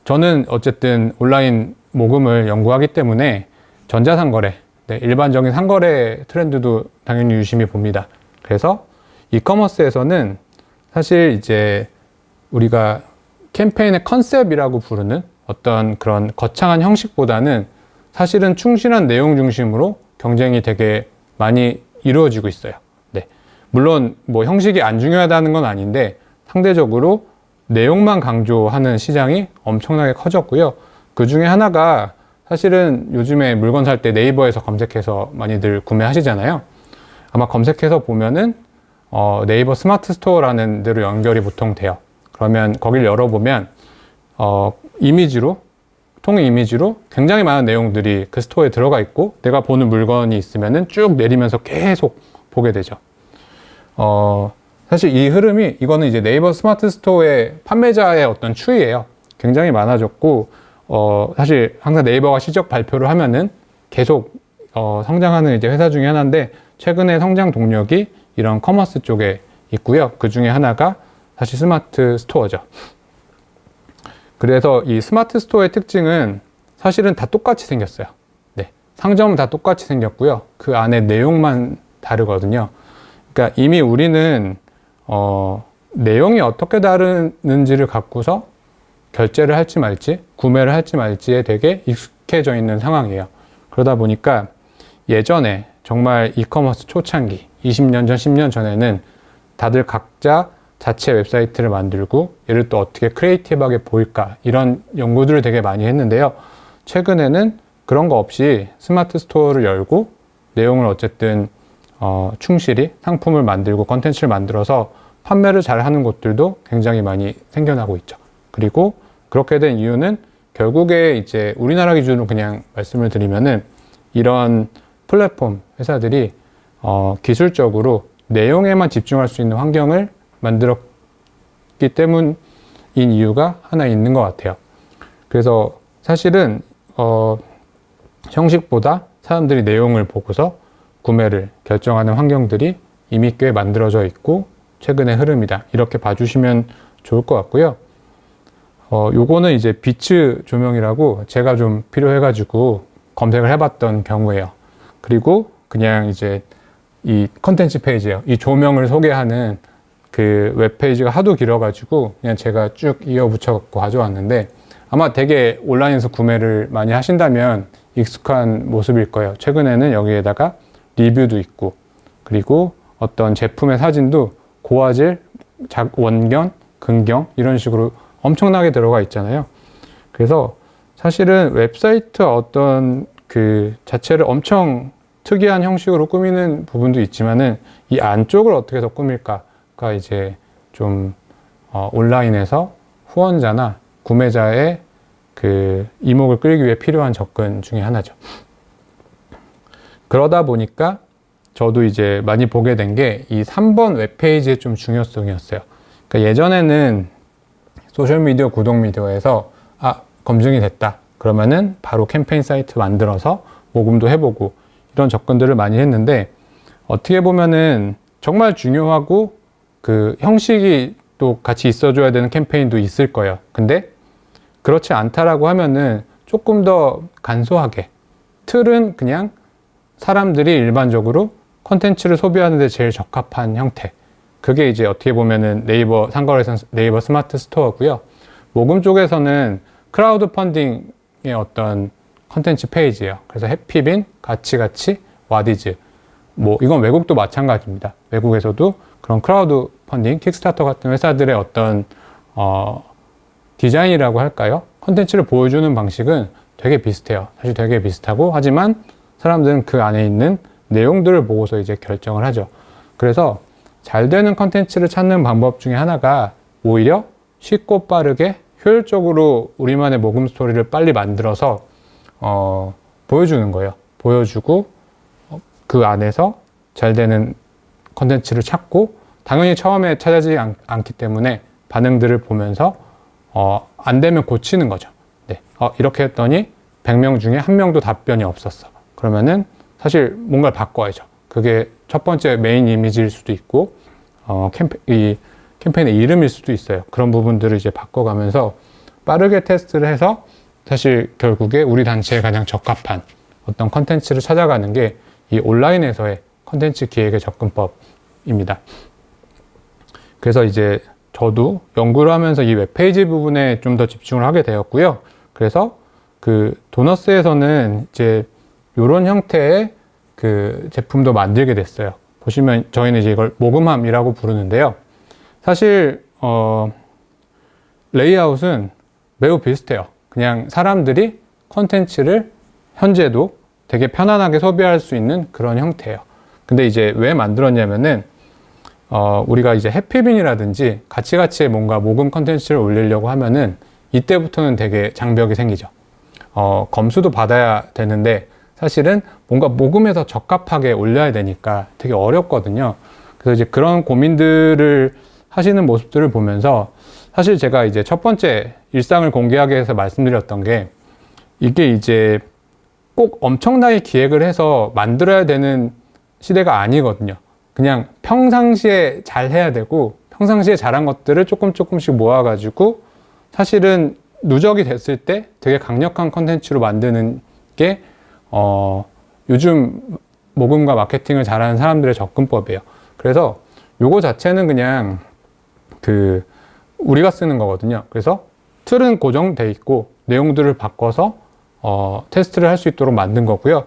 저는 어쨌든 온라인 모금을 연구하기 때문에 전자상거래, 네, 일반적인 상거래 트렌드도 당연히 유심히 봅니다. 그래서 이커머스에서는 사실 이제 우리가 캠페인의 컨셉이라고 부르는 어떤 그런 거창한 형식보다는 사실은 충실한 내용 중심으로 경쟁이 되게 많이 이루어지고 있어요. 네. 물론 뭐 형식이 안 중요하다는 건 아닌데 상대적으로 내용만 강조하는 시장이 엄청나게 커졌고요. 그 중에 하나가 사실은 요즘에 물건 살 때 네이버에서 검색해서 많이들 구매하시잖아요. 아마 검색해서 보면은 네이버 스마트 스토어라는 데로 연결이 보통 돼요. 그러면 거길 열어보면 통일 이미지로 굉장히 많은 내용들이 그 스토어에 들어가 있고 내가 보는 물건이 있으면은 쭉 내리면서 계속 보게 되죠. 사실 이 흐름이, 이거는 이제 네이버 스마트 스토어의 판매자의 어떤 추이예요. 굉장히 많아졌고 사실 항상 네이버가 실적 발표를 하면은 계속 성장하는 이제 회사 중에 하나인데 최근에 성장 동력이 이런 커머스 쪽에 있고요. 그 중에 하나가 사실 스마트 스토어죠. 그래서 이 스마트 스토어의 특징은 사실은 다 똑같이 생겼어요. 네. 상점은 다 똑같이 생겼고요. 그 안에 내용만 다르거든요. 그러니까 이미 우리는 내용이 어떻게 다르는지를 갖고서 결제를 할지 말지, 구매를 할지 말지에 되게 익숙해져 있는 상황이에요. 그러다 보니까 예전에 정말 이커머스 초창기, 20년 전, 10년 전에는 다들 각자 자체 웹사이트를 만들고 얘를 또 어떻게 크리에이티브하게 보일까, 이런 연구들을 되게 많이 했는데요. 최근에는 그런 거 없이 스마트 스토어를 열고 내용을 어쨌든 충실히 상품을 만들고 컨텐츠를 만들어서 판매를 잘 하는 곳들도 굉장히 많이 생겨나고 있죠. 그리고 그렇게 된 이유는 결국에 이제 우리나라 기준으로 그냥 말씀을 드리면은 이런 플랫폼 회사들이 기술적으로 내용에만 집중할 수 있는 환경을 만들었기 때문인 이유가 하나 있는 것 같아요. 그래서 사실은 형식보다 사람들이 내용을 보고서 구매를 결정하는 환경들이 이미 꽤 만들어져 있고 최근의 흐름이다. 이렇게 봐주시면 좋을 것 같고요. 요거는 이제 비츠 조명이라고 제가 좀 필요해가지고 검색을 해봤던 경우예요. 그리고 그냥 이제 이 컨텐츠 페이지예요. 이 조명을 소개하는 그 웹페이지가 하도 길어가지고 그냥 제가 쭉 이어붙여갖고 가져왔는데 아마 되게 온라인에서 구매를 많이 하신다면 익숙한 모습일 거예요. 최근에는 여기에다가 리뷰도 있고 그리고 어떤 제품의 사진도 고화질, 원견, 근경 이런 식으로 엄청나게 들어가 있잖아요. 그래서 사실은 웹사이트 어떤 그 자체를 엄청 특이한 형식으로 꾸미는 부분도 있지만은 이 안쪽을 어떻게 더 꾸밀까가 이제 좀 온라인에서 후원자나 구매자의 그 이목을 끌기 위해 필요한 접근 중에 하나죠. 그러다 보니까 저도 이제 많이 보게 된 게 이 3번 웹페이지의 좀 중요성이었어요. 그러니까 예전에는 소셜미디어, 구독미디어에서 검증이 됐다. 그러면은 바로 캠페인 사이트 만들어서 모금도 해보고 이런 접근들을 많이 했는데 어떻게 보면은 정말 중요하고 그 형식이 또 같이 있어줘야 되는 캠페인도 있을 거예요. 근데 그렇지 않다라고 하면은 조금 더 간소하게 틀은 그냥 사람들이 일반적으로 컨텐츠를 소비하는 데 제일 적합한 형태. 그게 이제 어떻게 보면은 네이버 상거래선 네이버 스마트 스토어고요. 모금 쪽에서는 크라우드 펀딩의 어떤 컨텐츠 페이지예요. 그래서 해피빈, 가치가치, 와디즈. 뭐 이건 외국도 마찬가지입니다. 외국에서도 그런 크라우드 펀딩, 킥스타터 같은 회사들의 어떤 디자인이라고 할까요? 컨텐츠를 보여주는 방식은 되게 비슷해요. 사실 되게 비슷하고 하지만 사람들은 그 안에 있는 내용들을 보고서 이제 결정을 하죠. 그래서 잘 되는 컨텐츠를 찾는 방법 중에 하나가 오히려 쉽고 빠르게 효율적으로 우리만의 모금 스토리를 빨리 만들어서 보여주는 거예요. 보여주고 그 안에서 잘 되는 컨텐츠를 찾고 당연히 처음에 찾아지지 않기 때문에 반응들을 보면서 안 되면 고치는 거죠. 네. 이렇게 했더니 100명 중에 1명도 답변이 없었어. 그러면은 사실 뭔가를 바꿔야죠. 그게 첫 번째 메인 이미지일 수도 있고 이 캠페인의 이름일 수도 있어요. 그런 부분들을 이제 바꿔가면서 빠르게 테스트를 해서 사실 결국에 우리 단체에 가장 적합한 어떤 컨텐츠를 찾아가는 게 이 온라인에서의 컨텐츠 기획의 접근법입니다. 그래서 이제 저도 연구를 하면서 이 웹페이지 부분에 좀 더 집중을 하게 되었고요. 그래서 그 도너스에서는 이제 이런 형태의 그 제품도 만들게 됐어요. 보시면 저희는 이제 이걸 모금함이라고 부르는데요. 사실 레이아웃은 매우 비슷해요. 그냥 사람들이 컨텐츠를 현재도 되게 편안하게 소비할 수 있는 그런 형태예요. 근데 이제 왜 만들었냐면은 우리가 이제 해피빈이라든지 가치가치에 뭔가 모금 컨텐츠를 올리려고 하면은 이때부터는 되게 장벽이 생기죠. 검수도 받아야 되는데 사실은 뭔가 모금에 더 적합하게 올려야 되니까 되게 어렵거든요. 그래서 이제 그런 고민들을 하시는 모습들을 보면서 사실 제가 이제 첫 번째 일상을 공개하게 해서 말씀드렸던 게 이게 이제 꼭 엄청나게 기획을 해서 만들어야 되는 시대가 아니거든요. 그냥 평상시에 잘 해야 되고 평상시에 잘한 것들을 조금씩 모아가지고 사실은 누적이 됐을 때 되게 강력한 컨텐츠로 만드는 게 요즘 모금과 마케팅을 잘하는 사람들의 접근법이에요. 그래서 요거 자체는 그냥 그 우리가 쓰는 거거든요. 그래서 틀은 고정돼 있고 내용들을 바꿔서 테스트를 할 수 있도록 만든 거고요.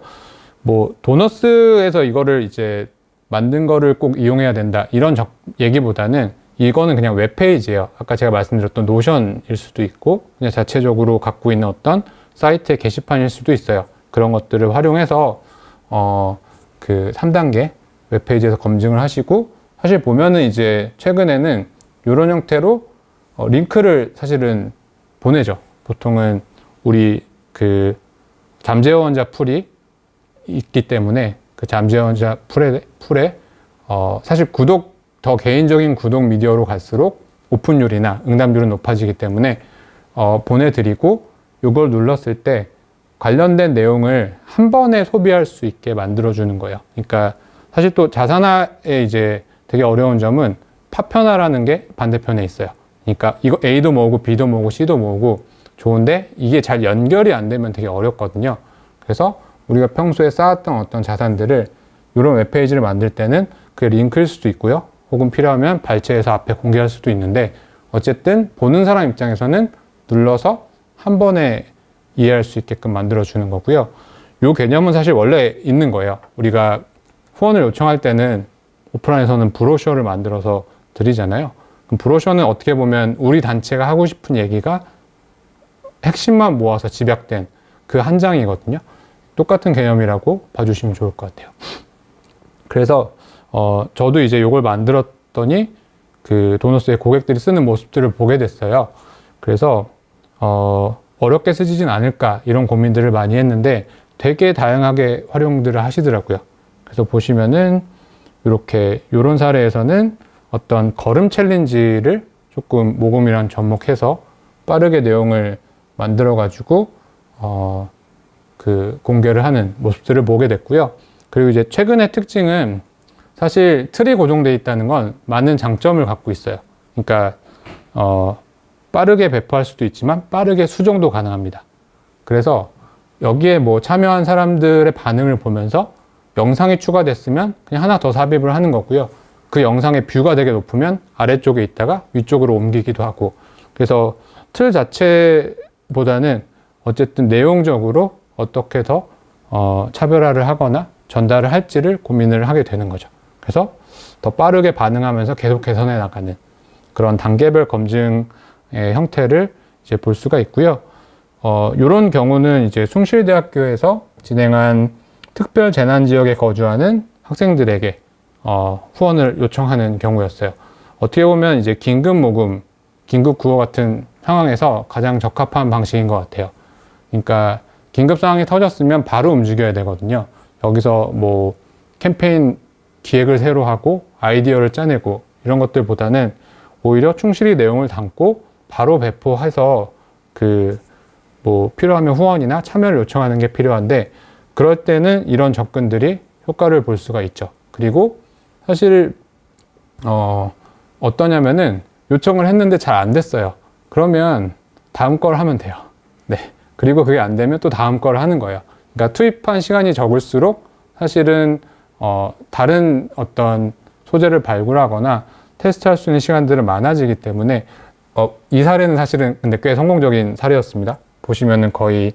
뭐 도너스에서 이거를 이제 만든 거를 꼭 이용해야 된다 이런 얘기보다는 이거는 그냥 웹페이지예요. 아까 제가 말씀드렸던 노션일 수도 있고 그냥 자체적으로 갖고 있는 어떤 사이트의 게시판일 수도 있어요. 그런 것들을 활용해서 그 3단계 웹페이지에서 검증을 하시고, 사실 보면은 이제 최근에는 이런 형태로 링크를 사실은 보내죠. 보통은 우리 그 잠재원자 풀이 있기 때문에 그 잠재원자 풀에 사실 더 개인적인 구독 미디어로 갈수록 오픈율이나 응답률은 높아지기 때문에 보내드리고, 이걸 눌렀을 때 관련된 내용을 한 번에 소비할 수 있게 만들어주는 거예요. 그러니까 사실 또 자산화에 이제 되게 어려운 점은 파편화라는 게 반대편에 있어요. 그러니까 이거 A도 모으고 B도 모으고 C도 모으고 좋은데 이게 잘 연결이 안 되면 되게 어렵거든요. 그래서 우리가 평소에 쌓았던 어떤 자산들을 이런 웹페이지를 만들 때는 그게 링크일 수도 있고요. 혹은 필요하면 발췌해서 앞에 공개할 수도 있는데, 어쨌든 보는 사람 입장에서는 눌러서 한 번에 이해할 수 있게끔 만들어주는 거고요. 이 개념은 사실 원래 있는 거예요. 우리가 후원을 요청할 때는 오프라인에서는 브로셔를 만들어서 드리잖아요. 그럼 브로셔는 어떻게 보면 우리 단체가 하고 싶은 얘기가 핵심만 모아서 집약된 그 한 장이거든요. 똑같은 개념이라고 봐주시면 좋을 것 같아요. 그래서 저도 이제 이걸 만들었더니 그 도너스의 고객들이 쓰는 모습들을 보게 됐어요. 그래서 어렵게 쓰지진 않을까 이런 고민들을 많이 했는데 되게 다양하게 활용들을 하시더라고요. 그래서 보시면은 이런 사례에서는 어떤 걸음 챌린지를 조금 모금이랑 접목해서 빠르게 내용을 만들어 가지고 그 공개를 하는 모습들을 보게 됐고요. 그리고 이제 최근의 특징은 사실 틀이 고정되어 있다는 건 많은 장점을 갖고 있어요. 그러니까 빠르게 배포할 수도 있지만 빠르게 수정도 가능합니다. 그래서 여기에 뭐 참여한 사람들의 반응을 보면서 영상이 추가됐으면 그냥 하나 더 삽입을 하는 거고요. 그 영상의 뷰가 되게 높으면 아래쪽에 있다가 위쪽으로 옮기기도 하고, 그래서 틀 자체보다는 어쨌든 내용적으로 어떻게 더 차별화를 하거나 전달을 할지를 고민을 하게 되는 거죠. 그래서 더 빠르게 반응하면서 계속 개선해 나가는 그런 단계별 검증의 형태를 이제 볼 수가 있고요. 이런 경우는 이제 숭실대학교에서 진행한 특별 재난 지역에 거주하는 학생들에게 후원을 요청하는 경우였어요. 어떻게 보면 이제 긴급 모금, 긴급 구호 같은 상황에서 가장 적합한 방식인 것 같아요. 그러니까 긴급 상황이 터졌으면 바로 움직여야 되거든요. 여기서 뭐 캠페인 기획을 새로 하고 아이디어를 짜내고 이런 것들보다는 오히려 충실히 내용을 담고 바로 배포해서 그 뭐 필요하면 후원이나 참여를 요청하는 게 필요한데, 그럴 때는 이런 접근들이 효과를 볼 수가 있죠. 그리고 사실 어떠냐면은 요청을 했는데 잘 안 됐어요. 그러면 다음 걸 하면 돼요. 네. 그리고 그게 안 되면 또 다음 걸 하는 거예요. 그러니까 투입한 시간이 적을수록 사실은 다른 어떤 소재를 발굴하거나 테스트할 수 있는 시간들은 많아지기 때문에 이 사례는 사실은 근데 꽤 성공적인 사례였습니다. 보시면은 거의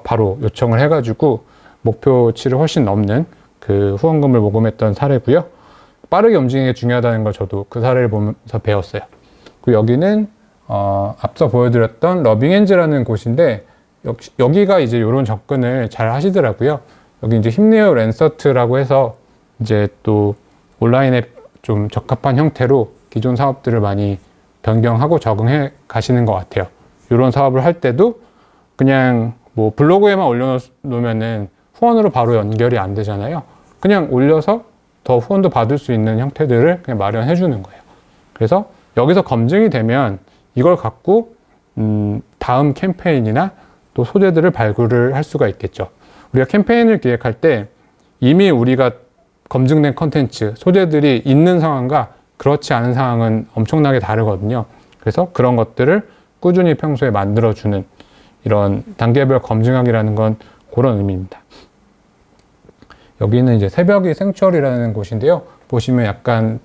바로 요청을 해가지고 목표치를 훨씬 넘는 그 후원금을 모금했던 사례고요. 빠르게 움직이는 게 중요하다는 걸 저도 그 사례를 보면서 배웠어요. 그리고 여기는 앞서 보여드렸던 러빙엔즈라는 곳인데 여기가 이제 이런 접근을 잘 하시더라고요. 여기 이제 힘내요 랜서트라고 해서 이제 또 온라인에 좀 적합한 형태로 기존 사업들을 많이 변경하고 적응해 가시는 것 같아요. 이런 사업을 할 때도 그냥 뭐 블로그에만 올려놓으면은 후원으로 바로 연결이 안 되잖아요. 그냥 올려서 더 후원도 받을 수 있는 형태들을 그냥 마련해 주는 거예요. 그래서 여기서 검증이 되면 이걸 갖고 다음 캠페인이나 또 소재들을 발굴을 할 수가 있겠죠. 우리가 캠페인을 기획할 때 이미 우리가 검증된 컨텐츠, 소재들이 있는 상황과 그렇지 않은 상황은 엄청나게 다르거든요. 그래서 그런 것들을 꾸준히 평소에 만들어주는 이런 단계별 검증학이라는 건 그런 의미입니다. 여기는 이제 새벽이 생추얼이라는 곳인데요. 보시면 약간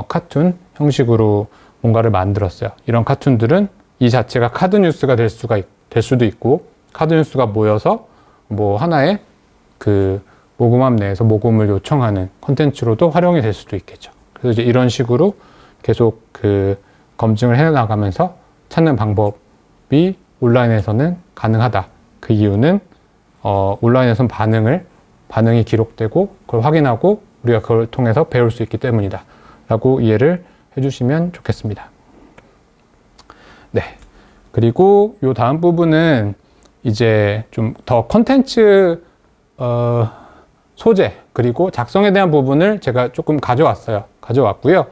카툰 형식으로 뭔가를 만들었어요. 이런 카툰들은 이 자체가 카드 뉴스가 될 수도 있고, 카드 뉴스가 모여서 뭐 하나의 그 모금함 내에서 모금을 요청하는 콘텐츠로도 활용이 될 수도 있겠죠. 그래서 이제 이런 식으로 계속 그 검증을 해 나가면서 찾는 방법이 온라인에서는 가능하다. 그 이유는 온라인에서는 반응을 반응이 기록되고 그걸 확인하고 우리가 그걸 통해서 배울 수 있기 때문이다 라고 이해를 해주시면 좋겠습니다. 네. 그리고 요 다음 부분은 이제 좀 더 컨텐츠 소재 그리고 작성에 대한 부분을 제가 조금 가져왔고요.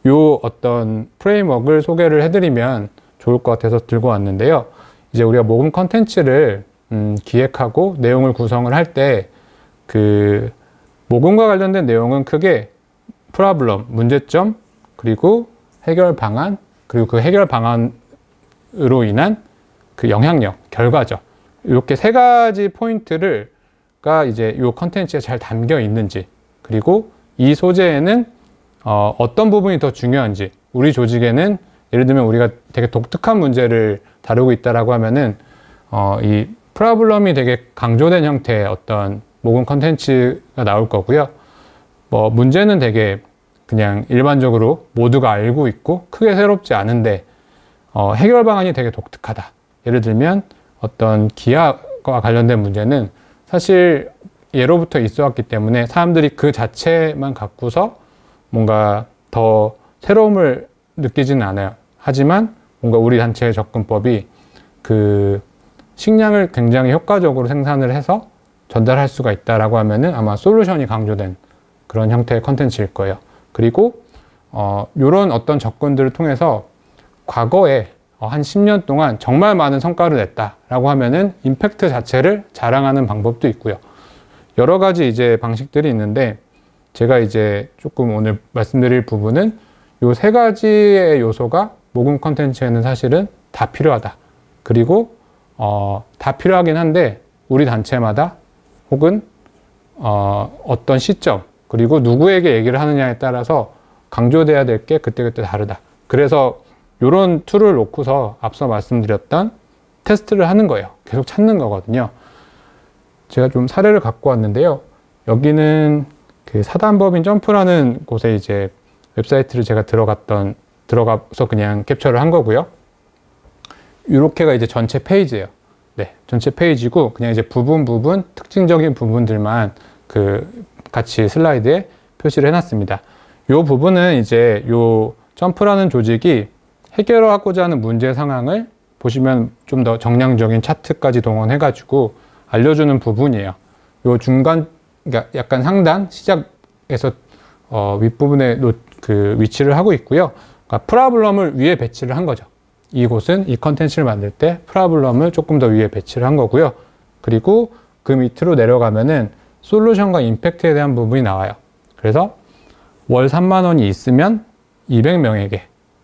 요 어떤 프레임워크를 소개를 해드리면 좋을 것 같아서 들고 왔는데요. 이제 우리가 모금 컨텐츠를 기획하고 내용을 구성을 할 때 그 모금과 관련된 내용은 크게 프로블럼, 문제점, 그리고 해결 방안, 그리고 그 해결 방안으로 인한 그 영향력, 결과죠. 이렇게 세 가지 포인트가 이제 이 컨텐츠에 잘 담겨 있는지, 그리고 이 소재에는 어떤 부분이 더 중요한지, 우리 조직에는 예를 들면 우리가 되게 독특한 문제를 다루고 있다라고 하면은 이 프로블럼이 되게 강조된 형태의 어떤 모금 컨텐츠가 나올 거고요. 뭐 문제는 되게 그냥 일반적으로 모두가 알고 있고 크게 새롭지 않은데 해결 방안이 되게 독특하다. 예를 들면 어떤 기아와 관련된 문제는 사실 예로부터 있어 왔기 때문에 사람들이 그 자체만 갖고서 뭔가 더 새로움을 느끼지는 않아요. 하지만 뭔가 우리 단체의 접근법이 그 식량을 굉장히 효과적으로 생산을 해서 전달할 수가 있다라고 하면은 아마 솔루션이 강조된 그런 형태의 컨텐츠일 거예요. 그리고 이런 어떤 접근들을 통해서 과거에 한 10년 동안 정말 많은 성과를 냈다라고 하면은 임팩트 자체를 자랑하는 방법도 있고요. 여러 가지 이제 방식들이 있는데 제가 이제 조금 오늘 말씀드릴 부분은 요 세 가지의 요소가 모금 컨텐츠에는 사실은 다 필요하다. 그리고 다 필요하긴 한데 우리 단체마다 혹은 어떤 시점 그리고 누구에게 얘기를 하느냐에 따라서 강조돼야 될 게 그때그때 다르다. 그래서 이런 툴을 놓고서 앞서 말씀드렸던 테스트를 하는 거예요. 계속 찾는 거거든요. 제가 좀 사례를 갖고 왔는데요. 여기는 그 사단법인 점프라는 곳에 이제 웹사이트를 제가 들어가서 그냥 캡처를 한 거고요. 이렇게가 이제 전체 페이지예요. 네, 전체 페이지고 그냥 이제 부분 특징적인 부분들만 그 같이 슬라이드에 표시를 해놨습니다. 이 부분은 이제 요 점프라는 조직이 해결하고자 하는 문제 상황을 보시면 좀 더 정량적인 차트까지 동원해가지고 알려주는 부분이에요. 요 중간, 그러니까 약간 상단 시작에서 윗부분에 그 위치를 하고 있고요. 그러니까 프로블럼을 위에 배치를 한 거죠. 이곳은 이 컨텐츠를 만들 때 프로블럼을 조금 더 위에 배치를 한 거고요. 그리고 그 밑으로 내려가면은 솔루션과 임팩트에 대한 부분이 나와요. 그래서 월 3만 원이 있으면 200명에게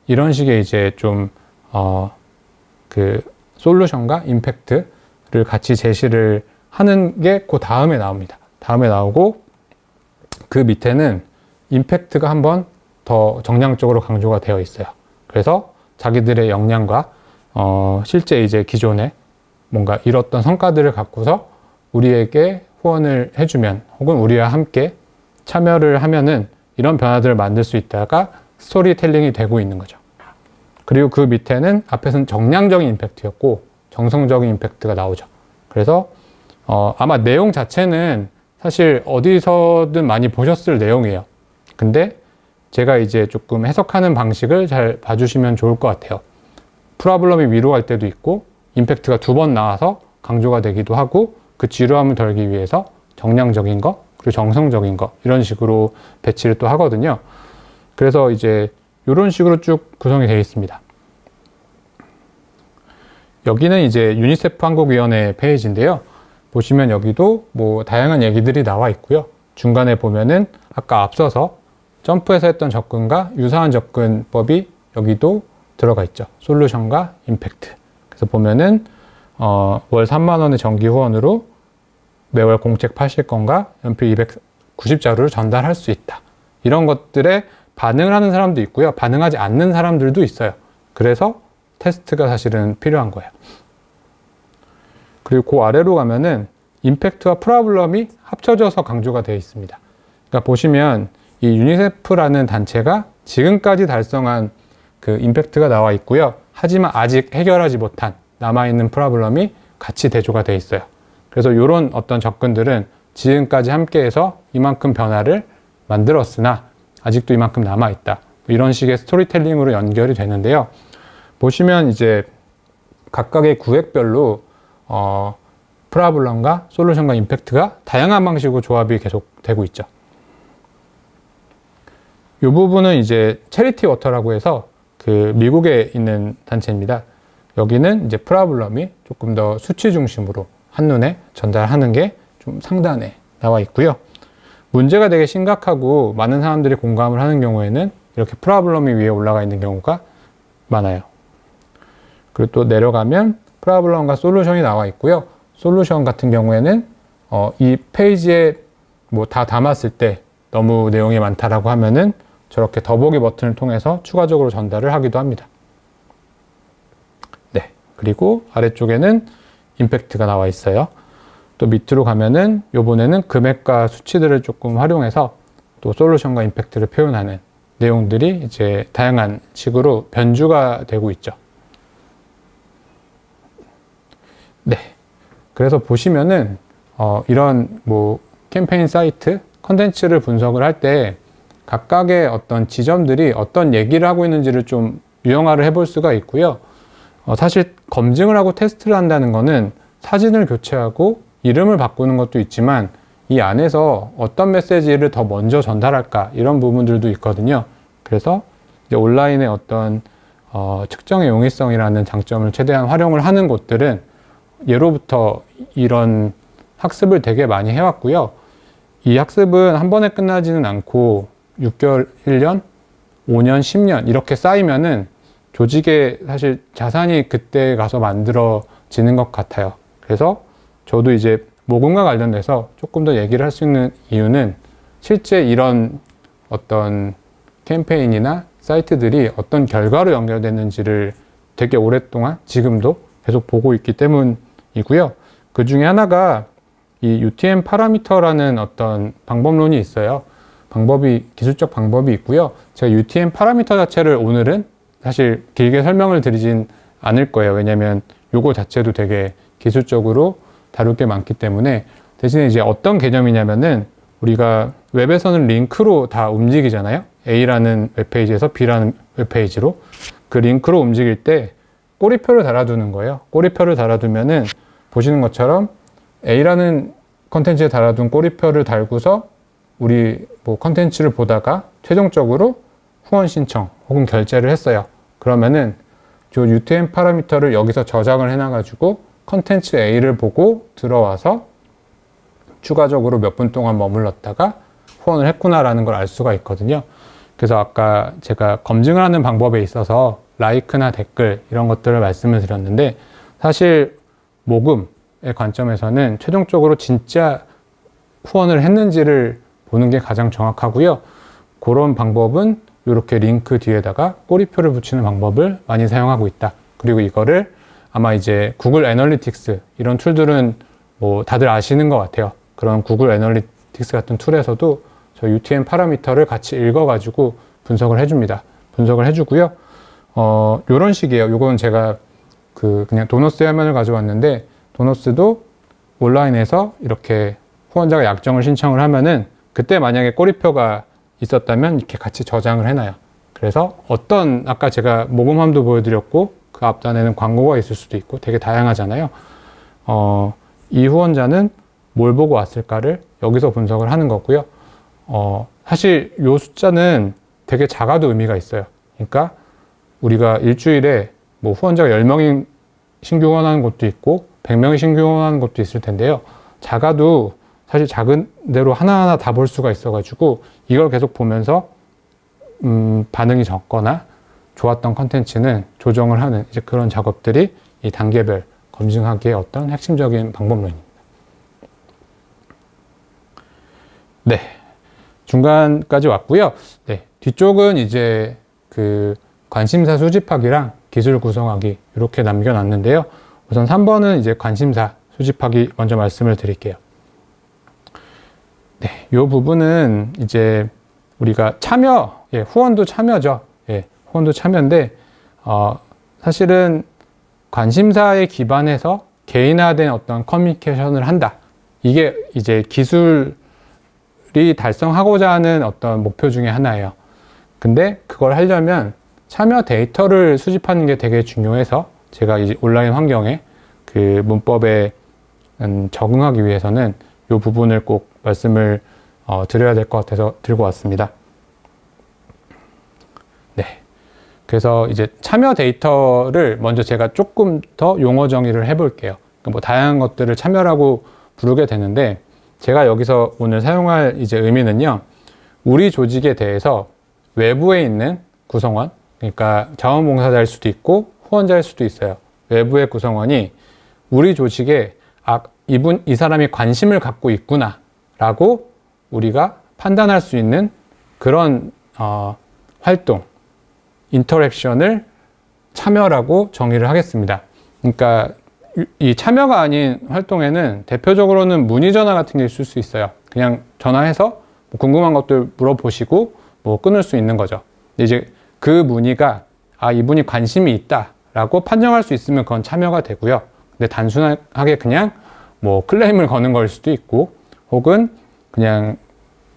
이런 식의 이제 좀 그 솔루션과 임팩트를 같이 제시를 하는 게 그 다음에 나옵니다. 다음에 나오고 그 밑에는 임팩트가 한번 더 정량적으로 강조가 되어 있어요. 그래서 자기들의 역량과 실제 이제 기존에 뭔가 이뤘던 성과들을 갖고서 우리에게 후원을 해주면 혹은 우리와 함께 참여를 하면은 이런 변화들을 만들 수 있다가 스토리텔링이 되고 있는 거죠. 그리고 그 밑에는 앞에서는 정량적인 임팩트였고 정성적인 임팩트가 나오죠. 그래서 아마 내용 자체는 사실 어디서든 많이 보셨을 내용이에요. 근데 제가 이제 조금 해석하는 방식을 잘 봐주시면 좋을 것 같아요. 프로블럼이 위로 갈 때도 있고 임팩트가 2번 나와서 강조가 되기도 하고 그 지루함을 덜기 위해서 정량적인 거 그리고 정성적인 거 이런 식으로 배치를 또 하거든요. 그래서 이제 이런 식으로 쭉 구성이 되어 있습니다. 여기는 이제 유니세프 한국위원회 페이지인데요. 보시면 여기도 뭐 다양한 얘기들이 나와 있고요. 중간에 보면은 아까 앞서서 점프에서 했던 접근과 유사한 접근법이 여기도 들어가 있죠. 솔루션과 임팩트. 그래서 보면은 월 3만 원의 정기 후원으로 매월 공책 80건과 연필 290자루를 전달할 수 있다. 이런 것들에 반응을 하는 사람도 있고요. 반응하지 않는 사람들도 있어요. 그래서 테스트가 사실은 필요한 거예요. 그리고 그 아래로 가면은 임팩트와 프로블럼이 합쳐져서 강조가 되어 있습니다. 그러니까 보시면 이 유니세프라는 단체가 지금까지 달성한 그 임팩트가 나와 있고요. 하지만 아직 해결하지 못한 남아있는 프로블럼이 같이 대조가 되어 있어요. 그래서 이런 어떤 접근들은 지금까지 함께해서 이만큼 변화를 만들었으나 아직도 이만큼 남아있다. 이런 식의 스토리텔링으로 연결이 되는데요. 보시면 이제 각각의 구획별로 프로블럼과 솔루션과 임팩트가 다양한 방식으로 조합이 계속 되고 있죠. 이 부분은 이제 체리티 워터라고 해서 그 미국에 있는 단체입니다. 여기는 이제 프로블럼이 조금 더 수치 중심으로 한눈에 전달하는 게 좀 상단에 나와 있고요. 문제가 되게 심각하고 많은 사람들이 공감을 하는 경우에는 이렇게 프로블럼이 위에 올라가 있는 경우가 많아요. 그리고 또 내려가면 프로블럼과 솔루션이 나와 있고요. 솔루션 같은 경우에는 이 페이지에 뭐 다 담았을 때 너무 내용이 많다라고 하면은 저렇게 더보기 버튼을 통해서 추가적으로 전달을 하기도 합니다. 네. 그리고 아래쪽에는 임팩트가 나와 있어요. 또 밑으로 가면은 요번에는 금액과 수치들을 조금 활용해서 또 솔루션과 임팩트를 표현하는 내용들이 이제 다양한 식으로 변주가 되고 있죠. 네. 그래서 보시면은 이런 뭐 캠페인 사이트 컨텐츠를 분석을 할 때 각각의 어떤 지점들이 어떤 얘기를 하고 있는지를 좀 유형화를 해볼 수가 있고요. 사실 검증을 하고 테스트를 한다는 거는 사진을 교체하고 이름을 바꾸는 것도 있지만 이 안에서 어떤 메시지를 더 먼저 전달할까 이런 부분들도 있거든요. 그래서 이제 온라인의 어떤 측정의 용이성이라는 장점을 최대한 활용을 하는 곳들은 예로부터 이런 학습을 되게 많이 해왔고요. 이 학습은 한 번에 끝나지는 않고 6개월, 1년, 5년, 10년 이렇게 쌓이면은 조직의 사실 자산이 그때 가서 만들어지는 것 같아요. 그래서 저도 이제 모금과 관련돼서 조금 더 얘기를 할 수 있는 이유는 실제 이런 어떤 캠페인이나 사이트들이 어떤 결과로 연결됐는지를 되게 오랫동안 지금도 계속 보고 있기 때문이고요. 그 중에 하나가 이 UTM 파라미터라는 어떤 방법론이 있어요. 기술적 방법이 있고요. 제가 UTM 파라미터 자체를 오늘은 사실 길게 설명을 드리진 않을 거예요. 왜냐면 요거 자체도 되게 기술적으로 다룰 게 많기 때문에 대신에 이제 어떤 개념이냐면은 우리가 웹에서는 링크로 다 움직이잖아요. A라는 웹페이지에서 B라는 웹페이지로 그 링크로 움직일 때 꼬리표를 달아두는 거예요. 꼬리표를 달아두면은 보시는 것처럼 A라는 컨텐츠에 달아둔 꼬리표를 달고서 우리 뭐 컨텐츠를 보다가 최종적으로 후원 신청 혹은 결제를 했어요. 그러면은 저 UTM 파라미터를 여기서 저장을 해놔가지고 컨텐츠 A를 보고 들어와서 추가적으로 몇 분 동안 머물렀다가 후원을 했구나라는 걸 알 수가 있거든요. 그래서 아까 제가 검증을 하는 방법에 있어서 라이크나 댓글 이런 것들을 말씀을 드렸는데 사실 모금의 관점에서는 최종적으로 진짜 후원을 했는지를 보는 게 가장 정확하고요. 그런 방법은 이렇게 링크 뒤에다가 꼬리표를 붙이는 방법을 많이 사용하고 있다. 그리고 이거를 아마 이제 구글 애널리틱스 이런 툴들은 뭐 다들 아시는 것 같아요. 그런 구글 애널리틱스 같은 툴에서도 저 UTM 파라미터를 같이 읽어가지고 분석을 해줍니다. 분석을 해주고요. 요런 식이에요. 요건 제가 그냥 도너스 화면을 가져왔는데 도너스도 온라인에서 이렇게 후원자가 약정을 신청을 하면은 그때 만약에 꼬리표가 있었다면 이렇게 같이 저장을 해놔요. 그래서 아까 제가 모금함도 보여드렸고 그 앞단에는 광고가 있을 수도 있고 되게 다양하잖아요. 이 후원자는 뭘 보고 왔을까를 여기서 분석을 하는 거고요. 사실 이 숫자는 되게 작아도 의미가 있어요. 그러니까 우리가 일주일에 뭐 후원자가 10명이 신규 후원하는 것도 있고 100명이 신규 후원하는 것도 있을 텐데요. 작아도 사실 작은 대로 하나하나 다 볼 수가 있어가지고 이걸 계속 보면서 반응이 적거나 좋았던 컨텐츠는 조정을 하는 이제 그런 작업들이 이 단계별 검증하기의 어떤 핵심적인 방법론입니다. 네. 중간까지 왔고요. 네. 뒤쪽은 이제 그 관심사 수집하기랑 기술 구성하기 이렇게 남겨놨는데요. 우선 3번은 이제 관심사 수집하기 먼저 말씀을 드릴게요. 네. 이 부분은 이제 우리가 후원도 참여죠. 후원도 참여인데 사실은 관심사에 기반해서 개인화된 어떤 커뮤니케이션을 한다. 이게 이제 기술이 달성하고자 하는 어떤 목표 중에 하나예요. 근데 그걸 하려면 참여 데이터를 수집하는 게 되게 중요해서 제가 이 온라인 환경에 그 문법에 적응하기 위해서는 이 부분을 꼭 말씀을 드려야 될 것 같아서 들고 왔습니다. 네. 그래서 이제 참여 데이터를 먼저 제가 조금 더 용어 정의를 해볼게요. 뭐 다양한 것들을 참여라고 부르게 되는데 제가 여기서 오늘 사용할 이제 의미는요. 우리 조직에 대해서 외부에 있는 구성원, 그러니까 자원봉사자일 수도 있고 후원자일 수도 있어요. 외부의 구성원이 우리 조직에 이 사람이 관심을 갖고 있구나 라고 우리가 판단할 수 있는 그런 활동, 인터랙션을 참여라고 정의를 하겠습니다. 그러니까 이 참여가 아닌 활동에는 대표적으로는 문의 전화 같은 게 있을 수 있어요. 그냥 전화해서 뭐 궁금한 것들 물어보시고 뭐 끊을 수 있는 거죠. 이제 그 문의가 이분이 관심이 있다라고 판정할 수 있으면 그건 참여가 되고요. 근데 단순하게 그냥 뭐 클레임을 거는 걸 수도 있고 혹은 그냥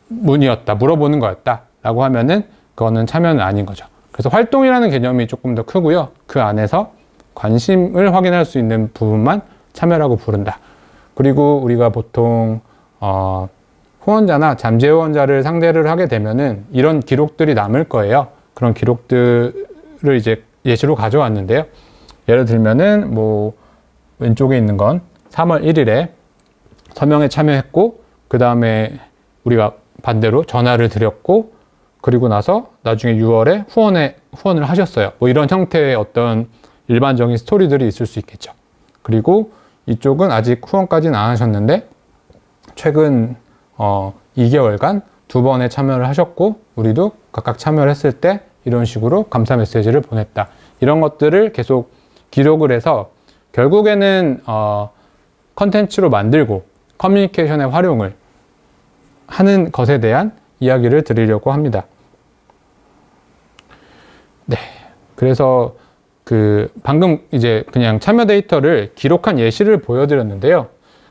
문의였다, 물어보는 거였다라고 하면은 그거는 참여는 아닌 거죠. 그래서 활동이라는 개념이 조금 더 크고요. 그 안에서 관심을 확인할 수 있는 부분만 참여라고 부른다. 그리고 우리가 보통 후원자나 잠재 후원자를 상대를 하게 되면은 이런 기록들이 남을 거예요. 그런 기록들을 이제 예시로 가져왔는데요. 예를 들면은 뭐 왼쪽에 있는 건 3월 1일에 서명에 참여했고 그 다음에 우리가 반대로 전화를 드렸고 그리고 나서 나중에 6월에 후원을 하셨어요. 뭐 이런 형태의 어떤 일반적인 스토리들이 있을 수 있겠죠. 그리고 이쪽은 아직 후원까지는 안 하셨는데 최근 2개월간 2번에 참여를 하셨고 우리도 각각 참여를 했을 때 이런 식으로 감사 메시지를 보냈다. 이런 것들을 계속 기록을 해서 결국에는 컨텐츠로 만들고 커뮤니케이션의 활용을 하는 것에 대한 이야기를 드리려고 합니다. 네. 그래서 방금 이제 그냥 참여 데이터를 기록한 예시를 보여드렸는데요.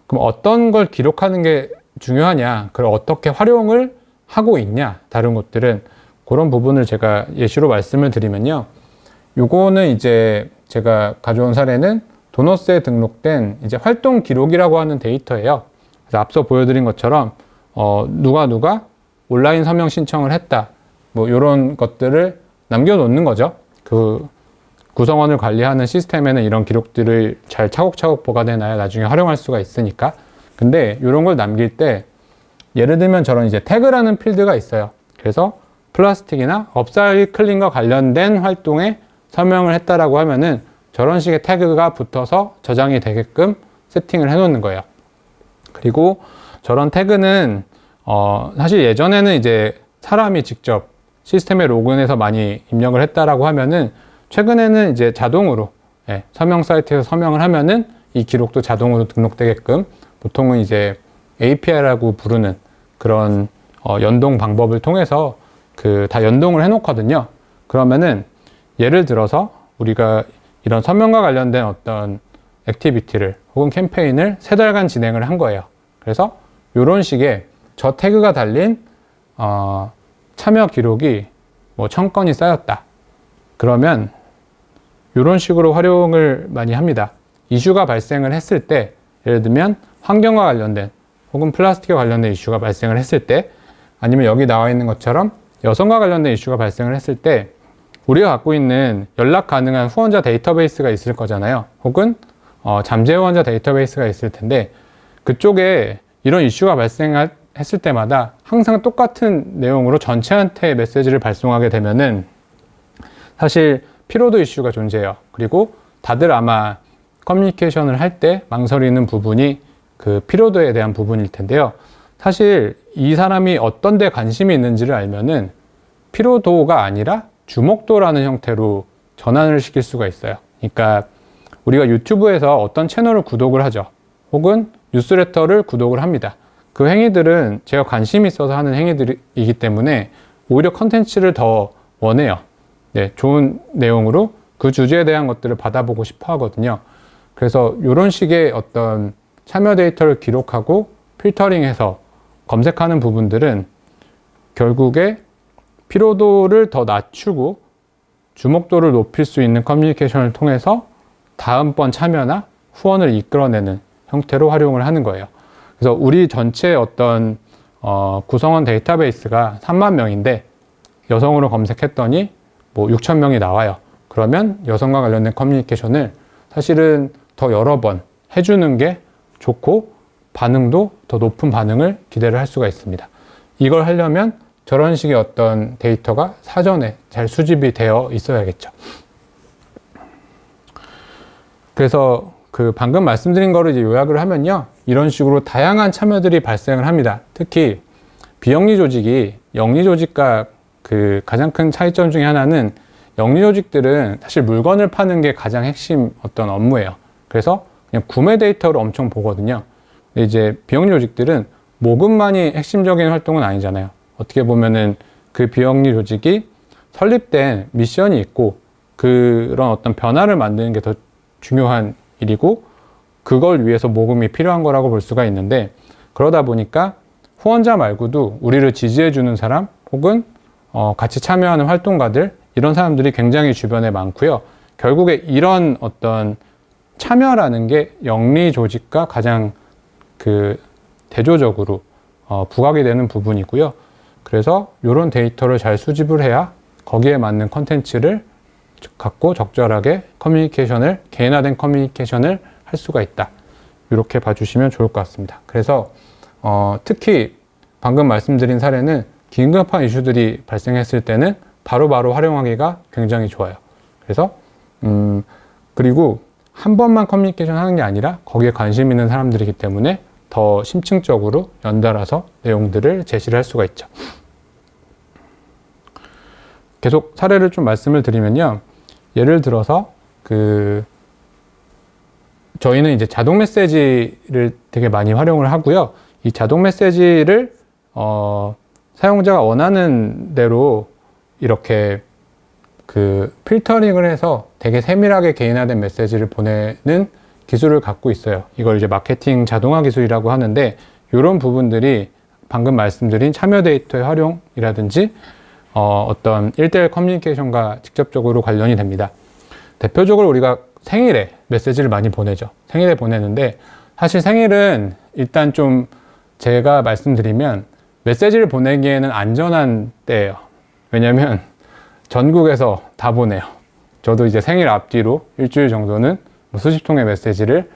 그럼 어떤 걸 기록하는 게 중요하냐, 그걸 어떻게 활용을 하고 있냐, 다른 것들은 그런 부분을 제가 예시로 말씀을 드리면요. 요거는 이제 제가 가져온 사례는 도너스에 등록된 이제 활동 기록이라고 하는 데이터예요. 그래서 앞서 보여드린 것처럼 누가 온라인 서명 신청을 했다, 뭐 이런 것들을 남겨놓는 거죠. 그 구성원을 관리하는 시스템에는 이런 기록들을 잘 차곡차곡 보관해놔야 나중에 활용할 수가 있으니까. 근데 이런 걸 남길 때 예를 들면 저런 이제 태그라는 필드가 있어요. 그래서 플라스틱이나 업사이클링과 관련된 활동에 서명을 했다라고 하면은 저런 식의 태그가 붙어서 저장이 되게끔 세팅을 해놓는 거예요. 그리고 저런 태그는 사실 예전에는 이제 사람이 직접 시스템에 로그인해서 많이 입력을 했다라고 하면은 최근에는 이제 자동으로 서명 사이트에서 서명을 하면은 이 기록도 자동으로 등록되게끔 보통은 이제 API라고 부르는 그런 연동 방법을 통해서 다 연동을 해 놓거든요. 그러면은 예를 들어서 우리가 이런 서명과 관련된 어떤 액티비티를 혹은 캠페인을 3달간 진행을 한 거예요. 그래서 이런 식의 저 태그가 달린 참여 기록이 뭐 1000건이 쌓였다. 그러면 이런 식으로 활용을 많이 합니다. 이슈가 발생을 했을 때, 예를 들면 환경과 관련된 혹은 플라스틱과 관련된 이슈가 발생을 했을 때, 아니면 여기 나와 있는 것처럼 여성과 관련된 이슈가 발생을 했을 때 우리가 갖고 있는 연락 가능한 후원자 데이터베이스가 있을 거잖아요. 혹은 잠재 후원자 데이터베이스가 있을 텐데 그쪽에 이런 이슈가 발생했을 때마다 항상 똑같은 내용으로 전체한테 메시지를 발송하게 되면은 사실 피로도 이슈가 존재해요. 그리고 다들 아마 커뮤니케이션을 할 때 망설이는 부분이 그 피로도에 대한 부분일 텐데요. 사실 이 사람이 어떤 데 관심이 있는지를 알면은 피로도가 아니라 주목도라는 형태로 전환을 시킬 수가 있어요. 그러니까 우리가 유튜브에서 어떤 채널을 구독을 하죠. 혹은 뉴스레터를 구독을 합니다. 그 행위들은 제가 관심이 있어서 하는 행위들이기 때문에 오히려 컨텐츠를 더 원해요. 네, 좋은 내용으로 그 주제에 대한 것들을 받아보고 싶어 하거든요. 그래서 이런 식의 어떤 참여 데이터를 기록하고 필터링해서 검색하는 부분들은 결국에 피로도를 더 낮추고 주목도를 높일 수 있는 커뮤니케이션을 통해서 다음번 참여나 후원을 이끌어내는 형태로 활용을 하는 거예요. 그래서 우리 전체 어떤 구성원 데이터베이스가 3만 명인데 여성으로 검색했더니 뭐 6천 명이 나와요. 그러면 여성과 관련된 커뮤니케이션을 사실은 더 여러 번 해주는 게 좋고 반응도 더 높은 반응을 기대를 할 수가 있습니다. 이걸 하려면 저런 식의 어떤 데이터가 사전에 잘 수집이 되어 있어야겠죠. 그래서 그 방금 말씀드린 거를 이제 요약을 하면요. 이런 식으로 다양한 참여들이 발생을 합니다. 특히 비영리 조직이 영리 조직과 그 가장 큰 차이점 중에 하나는 영리 조직들은 사실 물건을 파는 게 가장 핵심 어떤 업무예요. 그래서 그냥 구매 데이터를 엄청 보거든요. 근데 이제 비영리 조직들은 모금만이 핵심적인 활동은 아니잖아요. 어떻게 보면은 그 비영리 조직이 설립된 미션이 있고 그런 어떤 변화를 만드는 게 더 중요한 일이고 그걸 위해서 모금이 필요한 거라고 볼 수가 있는데 그러다 보니까 후원자 말고도 우리를 지지해 주는 사람 혹은 같이 참여하는 활동가들 이런 사람들이 굉장히 주변에 많고요. 결국에 이런 어떤 참여라는 게 영리 조직과 가장 그 대조적으로 부각이 되는 부분이고요. 그래서 이런 데이터를 잘 수집을 해야 거기에 맞는 컨텐츠를 갖고 적절하게 커뮤니케이션을 개인화된 커뮤니케이션을 할 수가 있다. 이렇게 봐주시면 좋을 것 같습니다. 그래서 특히 방금 말씀드린 사례는 긴급한 이슈들이 발생했을 때는 바로바로 활용하기가 굉장히 좋아요. 그래서 그리고 한 번만 커뮤니케이션 하는 게 아니라 거기에 관심 있는 사람들이기 때문에 더 심층적으로 연달아서 내용들을 제시를 할 수가 있죠. 계속 사례를 좀 말씀을 드리면요. 예를 들어서 저희는 이제 자동 메시지를 되게 많이 활용을 하고요. 이 자동 메시지를 사용자가 원하는 대로 이렇게 필터링을 해서 되게 세밀하게 개인화된 메시지를 보내는 기술을 갖고 있어요. 이걸 이제 마케팅 자동화 기술이라고 하는데 이런 부분들이 방금 말씀드린 참여 데이터의 활용이라든지 어떤 1:1 커뮤니케이션과 직접적으로 관련이 됩니다. 대표적으로 우리가 생일에 메시지를 많이 보내죠. 생일에 보내는데 사실 생일은 일단 좀 제가 말씀드리면 메시지를 보내기에는 안전한 때예요. 왜냐면 전국에서 다 보내요. 저도 이제 생일 앞뒤로 일주일 정도는 수십 통의 메시지를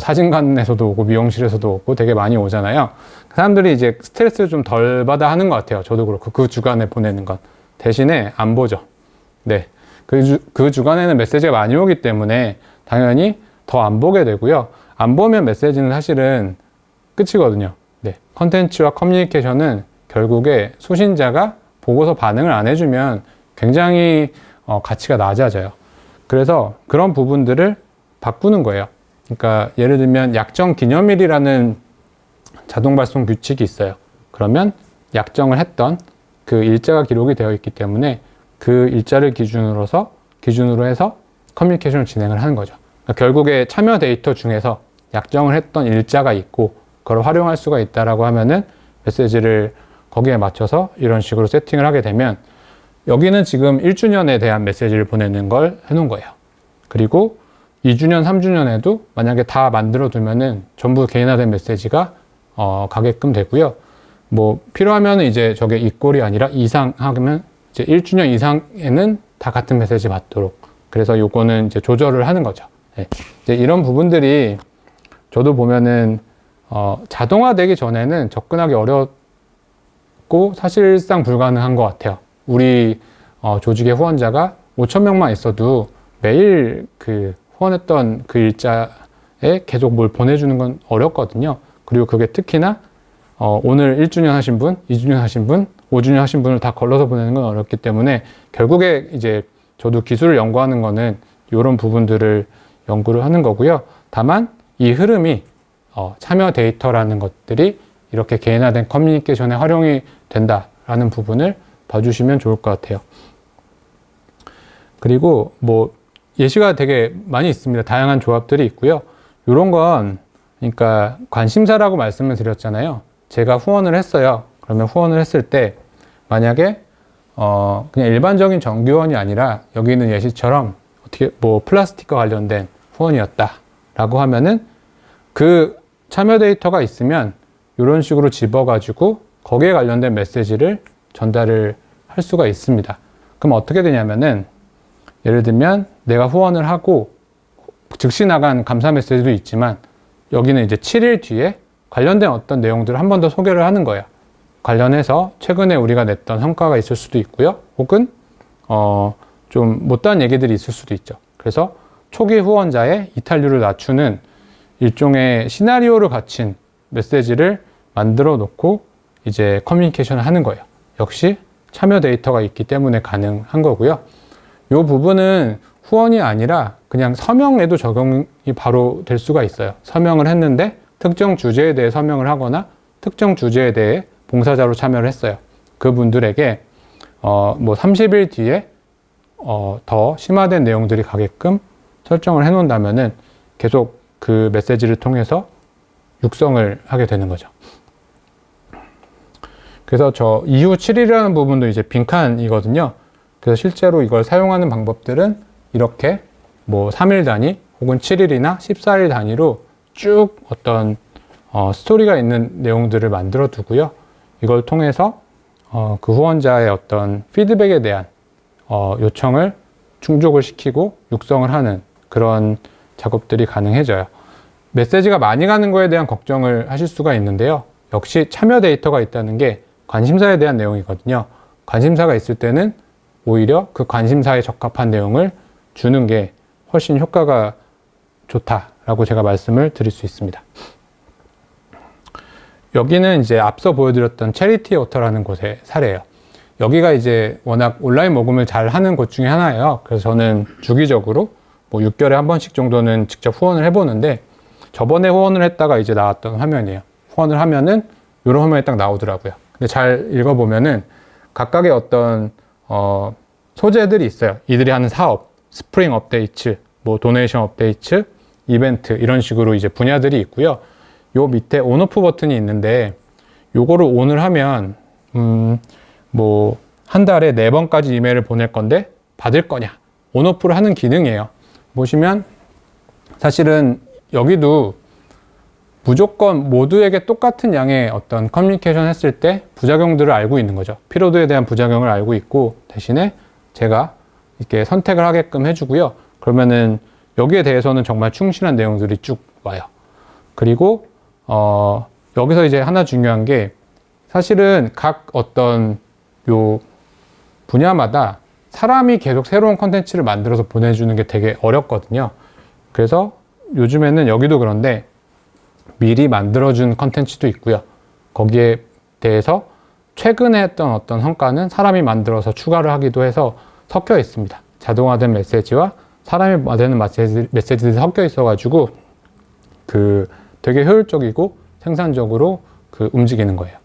사진관에서도 오고 미용실에서도 오고 되게 많이 오잖아요. 사람들이 이제 스트레스를 좀 덜 받아 하는 것 같아요. 저도 그렇고 그 주간에 보내는 건 대신에 안 보죠. 네, 그 주간에는 메시지가 많이 오기 때문에 당연히 더 안 보게 되고요. 안 보면 메시지는 사실은 끝이거든요. 네, 컨텐츠와 커뮤니케이션은 결국에 수신자가 보고서 반응을 안 해주면 굉장히 가치가 낮아져요. 그래서 그런 부분들을 바꾸는 거예요. 그러니까 예를 들면 약정 기념일이라는 자동 발송 규칙이 있어요. 그러면 약정을 했던 그 일자가 기록이 되어 있기 때문에 그 일자를 기준으로 해서 커뮤니케이션을 진행을 하는 거죠. 그러니까 결국에 참여 데이터 중에서 약정을 했던 일자가 있고 그걸 활용할 수가 있다라고 하면은 메시지를 거기에 맞춰서 이런 식으로 세팅을 하게 되면 여기는 지금 1주년에 대한 메시지를 보내는 걸 해놓은 거예요. 그리고 2주년, 3주년에도 만약에 다 만들어 두면은 전부 개인화된 메시지가 가게끔 되고요. 필요하면 이제 저게 이꼴이 아니라 이상 하면 이제 1주년 이상에는 다 같은 메시지 받도록. 그래서 요거는 이제 조절을 하는 거죠. 네. 이제 이런 부분들이 저도 보면은 자동화되기 전에는 접근하기 어렵고 사실상 불가능한 것 같아요. 우리 조직의 후원자가 5,000명만 있어도 매일 후원했던 그 일자에 계속 뭘 보내주는 건 어렵거든요. 그리고 그게 특히나 오늘 1주년 하신 분, 2주년 하신 분, 5주년 하신 분을 다 걸러서 보내는 건 어렵기 때문에 결국에 이제 저도 기술을 연구하는 거는 이런 부분들을 연구를 하는 거고요. 다만 이 흐름이 참여 데이터라는 것들이 이렇게 개인화된 커뮤니케이션에 활용이 된다라는 부분을 봐주시면 좋을 것 같아요. 그리고 예시가 되게 많이 있습니다. 다양한 조합들이 있고요. 이런 건 그러니까 관심사라고 말씀을 드렸잖아요. 제가 후원을 했어요. 그러면 후원을 했을 때 만약에 그냥 일반적인 정규 후원이 아니라 여기 있는 예시처럼 어떻게 뭐 플라스틱과 관련된 후원이었다라고 하면은 그 참여 데이터가 있으면 이런 식으로 집어가지고 거기에 관련된 메시지를 전달을 할 수가 있습니다. 그럼 어떻게 되냐면은 예를 들면 내가 후원을 하고 즉시 나간 감사 메시지도 있지만 여기는 이제 7일 뒤에 관련된 어떤 내용들을 한 번 더 소개를 하는 거예요. 관련해서 최근에 우리가 냈던 성과가 있을 수도 있고요. 혹은 좀 못다한 얘기들이 있을 수도 있죠. 그래서 초기 후원자의 이탈률을 낮추는 일종의 시나리오를 갖춘 메시지를 만들어 놓고 이제 커뮤니케이션을 하는 거예요. 역시 참여 데이터가 있기 때문에 가능한 거고요. 이 부분은 후원이 아니라 그냥 서명에도 적용이 바로 될 수가 있어요. 서명을 했는데 특정 주제에 대해 서명을 하거나 특정 주제에 대해 봉사자로 참여를 했어요. 그분들에게 뭐 30일 뒤에 더 심화된 내용들이 가게끔 설정을 해 놓는다면은 계속 그 메시지를 통해서 육성을 하게 되는 거죠. 그래서 저 이후 7일이라는 부분도 이제 빈칸이거든요. 그래서 실제로 이걸 사용하는 방법들은 이렇게 뭐 3일 단위 혹은 7일이나 14일 단위로 쭉 어떤 스토리가 있는 내용들을 만들어 두고요. 이걸 통해서 그 후원자의 어떤 피드백에 대한 요청을 충족을 시키고 육성을 하는 그런 작업들이 가능해져요. 메시지가 많이 가는 거에 대한 걱정을 하실 수가 있는데요. 역시 참여 데이터가 있다는 게 관심사에 대한 내용이거든요. 관심사가 있을 때는 오히려 그 관심사에 적합한 내용을 주는 게 훨씬 효과가 좋다라고 제가 말씀을 드릴 수 있습니다. 여기는 이제 앞서 보여드렸던 체리티 오터라는 곳의 사례예요. 여기가 이제 워낙 온라인 모금을 잘 하는 곳 중에 하나예요. 그래서 저는 주기적으로 뭐 6개월에 한 번씩 정도는 직접 후원을 해보는데 저번에 후원을 했다가 이제 나왔던 화면이에요. 후원을 하면은 이런 화면이 딱 나오더라고요. 근데 잘 읽어보면은 각각의 어떤 소재들이 있어요. 이들이 하는 사업, 스프링 업데이트, 뭐 도네이션 업데이트, 이벤트 이런 식으로 이제 분야들이 있고요. 요 밑에 온오프 버튼이 있는데 요거를 ON을 하면 뭐 한 달에 4번까지 이메일을 보낼 건데 받을 거냐 온오프를 하는 기능이에요. 보시면 사실은 여기도 무조건 모두에게 똑같은 양의 어떤 커뮤니케이션 했을 때 부작용들을 알고 있는 거죠. 피로도에 대한 부작용을 알고 있고 대신에 제가 이렇게 선택을 하게끔 해주고요. 그러면은 여기에 대해서는 정말 충실한 내용들이 쭉 와요. 그리고 여기서 이제 하나 중요한 게 사실은 각 어떤 요 분야마다 사람이 계속 새로운 컨텐츠를 만들어서 보내주는 게 되게 어렵거든요. 그래서 요즘에는 여기도 그런데 미리 만들어준 컨텐츠도 있고요. 거기에 대해서 최근에 했던 어떤 성과는 사람이 만들어서 추가를 하기도 해서 섞여 있습니다. 자동화된 메시지와 사람이 만드는 메시지들이 섞여 있어가지고 그 되게 효율적이고 생산적으로 그 움직이는 거예요.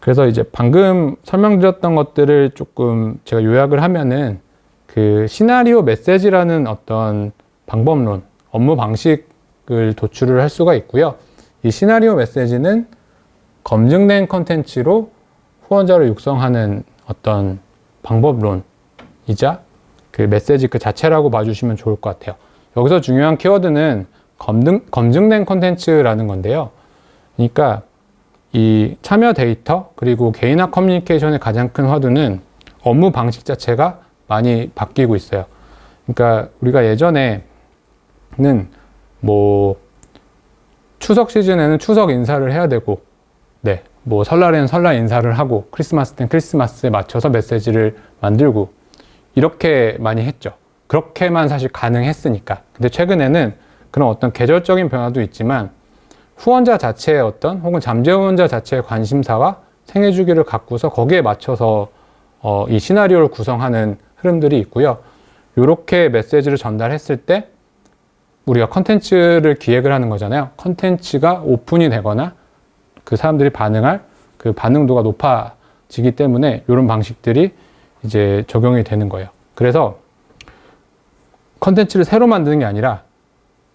그래서 이제 방금 설명드렸던 것들을 조금 제가 요약을 하면은 그 시나리오 메시지라는 어떤 방법론, 업무 방식을 도출을 할 수가 있고요. 이 시나리오 메시지는 검증된 컨텐츠로 후원자를 육성하는 어떤 방법론이자 그 메시지 그 자체라고 봐주시면 좋을 것 같아요. 여기서 중요한 키워드는 검증된 컨텐츠라는 건데요. 그러니까 이 참여 데이터 그리고 개인화 커뮤니케이션의 가장 큰 화두는 업무 방식 자체가 많이 바뀌고 있어요. 그러니까 우리가 예전에는 뭐 추석 시즌에는 추석 인사를 해야 되고, 네, 뭐 설날에는 설날 인사를 하고, 크리스마스 땐 크리스마스에 맞춰서 메시지를 만들고 이렇게 많이 했죠. 그렇게만 사실 가능했으니까. 근데 최근에는 그런 어떤 계절적인 변화도 있지만 후원자 자체의 어떤 혹은 잠재 후원자 자체의 관심사와 생애 주기를 갖고서 거기에 맞춰서 이 시나리오를 구성하는 흐름들이 있고요. 이렇게 메시지를 전달했을 때 우리가 컨텐츠를 기획을 하는 거잖아요. 컨텐츠가 오픈이 되거나 그 사람들이 반응할 그 반응도가 높아지기 때문에 이런 방식들이 이제 적용이 되는 거예요. 그래서 컨텐츠를 새로 만드는 게 아니라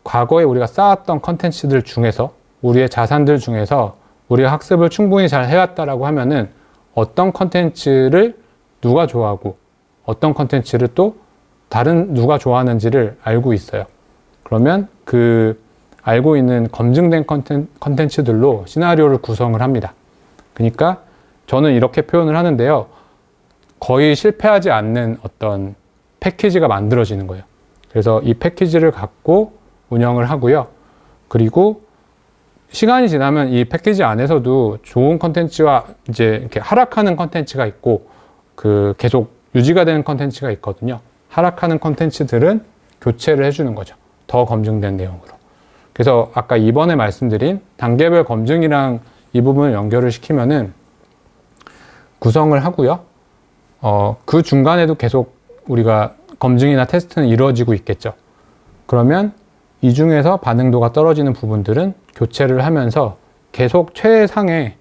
과거에 우리가 쌓았던 컨텐츠들 중에서, 우리의 자산들 중에서 우리가 학습을 충분히 잘 해왔다라고 하면은 어떤 컨텐츠를 누가 좋아하고 어떤 컨텐츠를 또 다른 누가 좋아하는지를 알고 있어요. 그러면 그 알고 있는 검증된 컨텐츠들로 시나리오를 구성을 합니다. 그러니까 저는 이렇게 표현을 하는데요. 거의 실패하지 않는 어떤 패키지가 만들어지는 거예요. 그래서 이 패키지를 갖고 운영을 하고요. 그리고 시간이 지나면 이 패키지 안에서도 좋은 컨텐츠와 이제 이렇게 하락하는 컨텐츠가 있고 그 계속 유지가 되는 컨텐츠가 있거든요. 하락하는 컨텐츠들은 교체를 해주는 거죠. 더 검증된 내용으로. 그래서 아까 이번에 말씀드린 단계별 검증이랑 이 부분을 연결을 시키면은 구성을 하고요. 그 중간에도 계속 우리가 검증이나 테스트는 이루어지고 있겠죠. 그러면 이 중에서 반응도가 떨어지는 부분들은 교체를 하면서 계속 최상의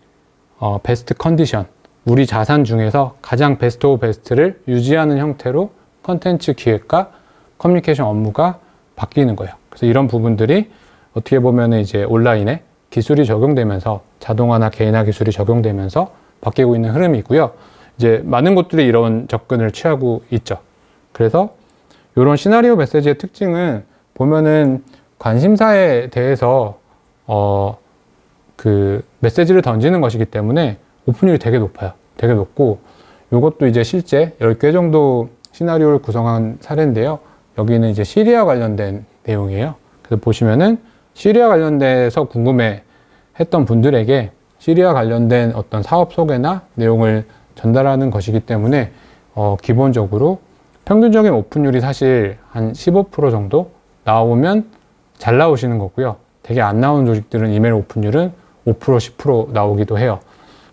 베스트 컨디션, 우리 자산 중에서 가장 베스트 오브 베스트를 유지하는 형태로 컨텐츠 기획과 커뮤니케이션 업무가 바뀌는 거예요. 그래서 이런 부분들이 어떻게 보면 이제 온라인에 기술이 적용되면서 자동화나 개인화 기술이 적용되면서 바뀌고 있는 흐름이고요. 이제 많은 곳들이 이런 접근을 취하고 있죠. 그래서 이런 시나리오 메시지의 특징은 보면은 관심사에 대해서 그 메시지를 던지는 것이기 때문에 오픈율이 되게 높아요. 되게 높고 이것도 이제 실제 10개 정도 시나리오를 구성한 사례인데요. 여기는 이제 시리아 관련된 내용이에요. 그래서 보시면은 시리아 관련돼서 궁금해 했던 분들에게 시리아 관련된 어떤 사업 소개나 내용을 전달하는 것이기 때문에 기본적으로 평균적인 오픈율이 사실 한 15% 정도 나오면 잘 나오시는 거고요. 되게 안 나오는 조직들은 이메일 오픈율은 5%, 10% 나오기도 해요.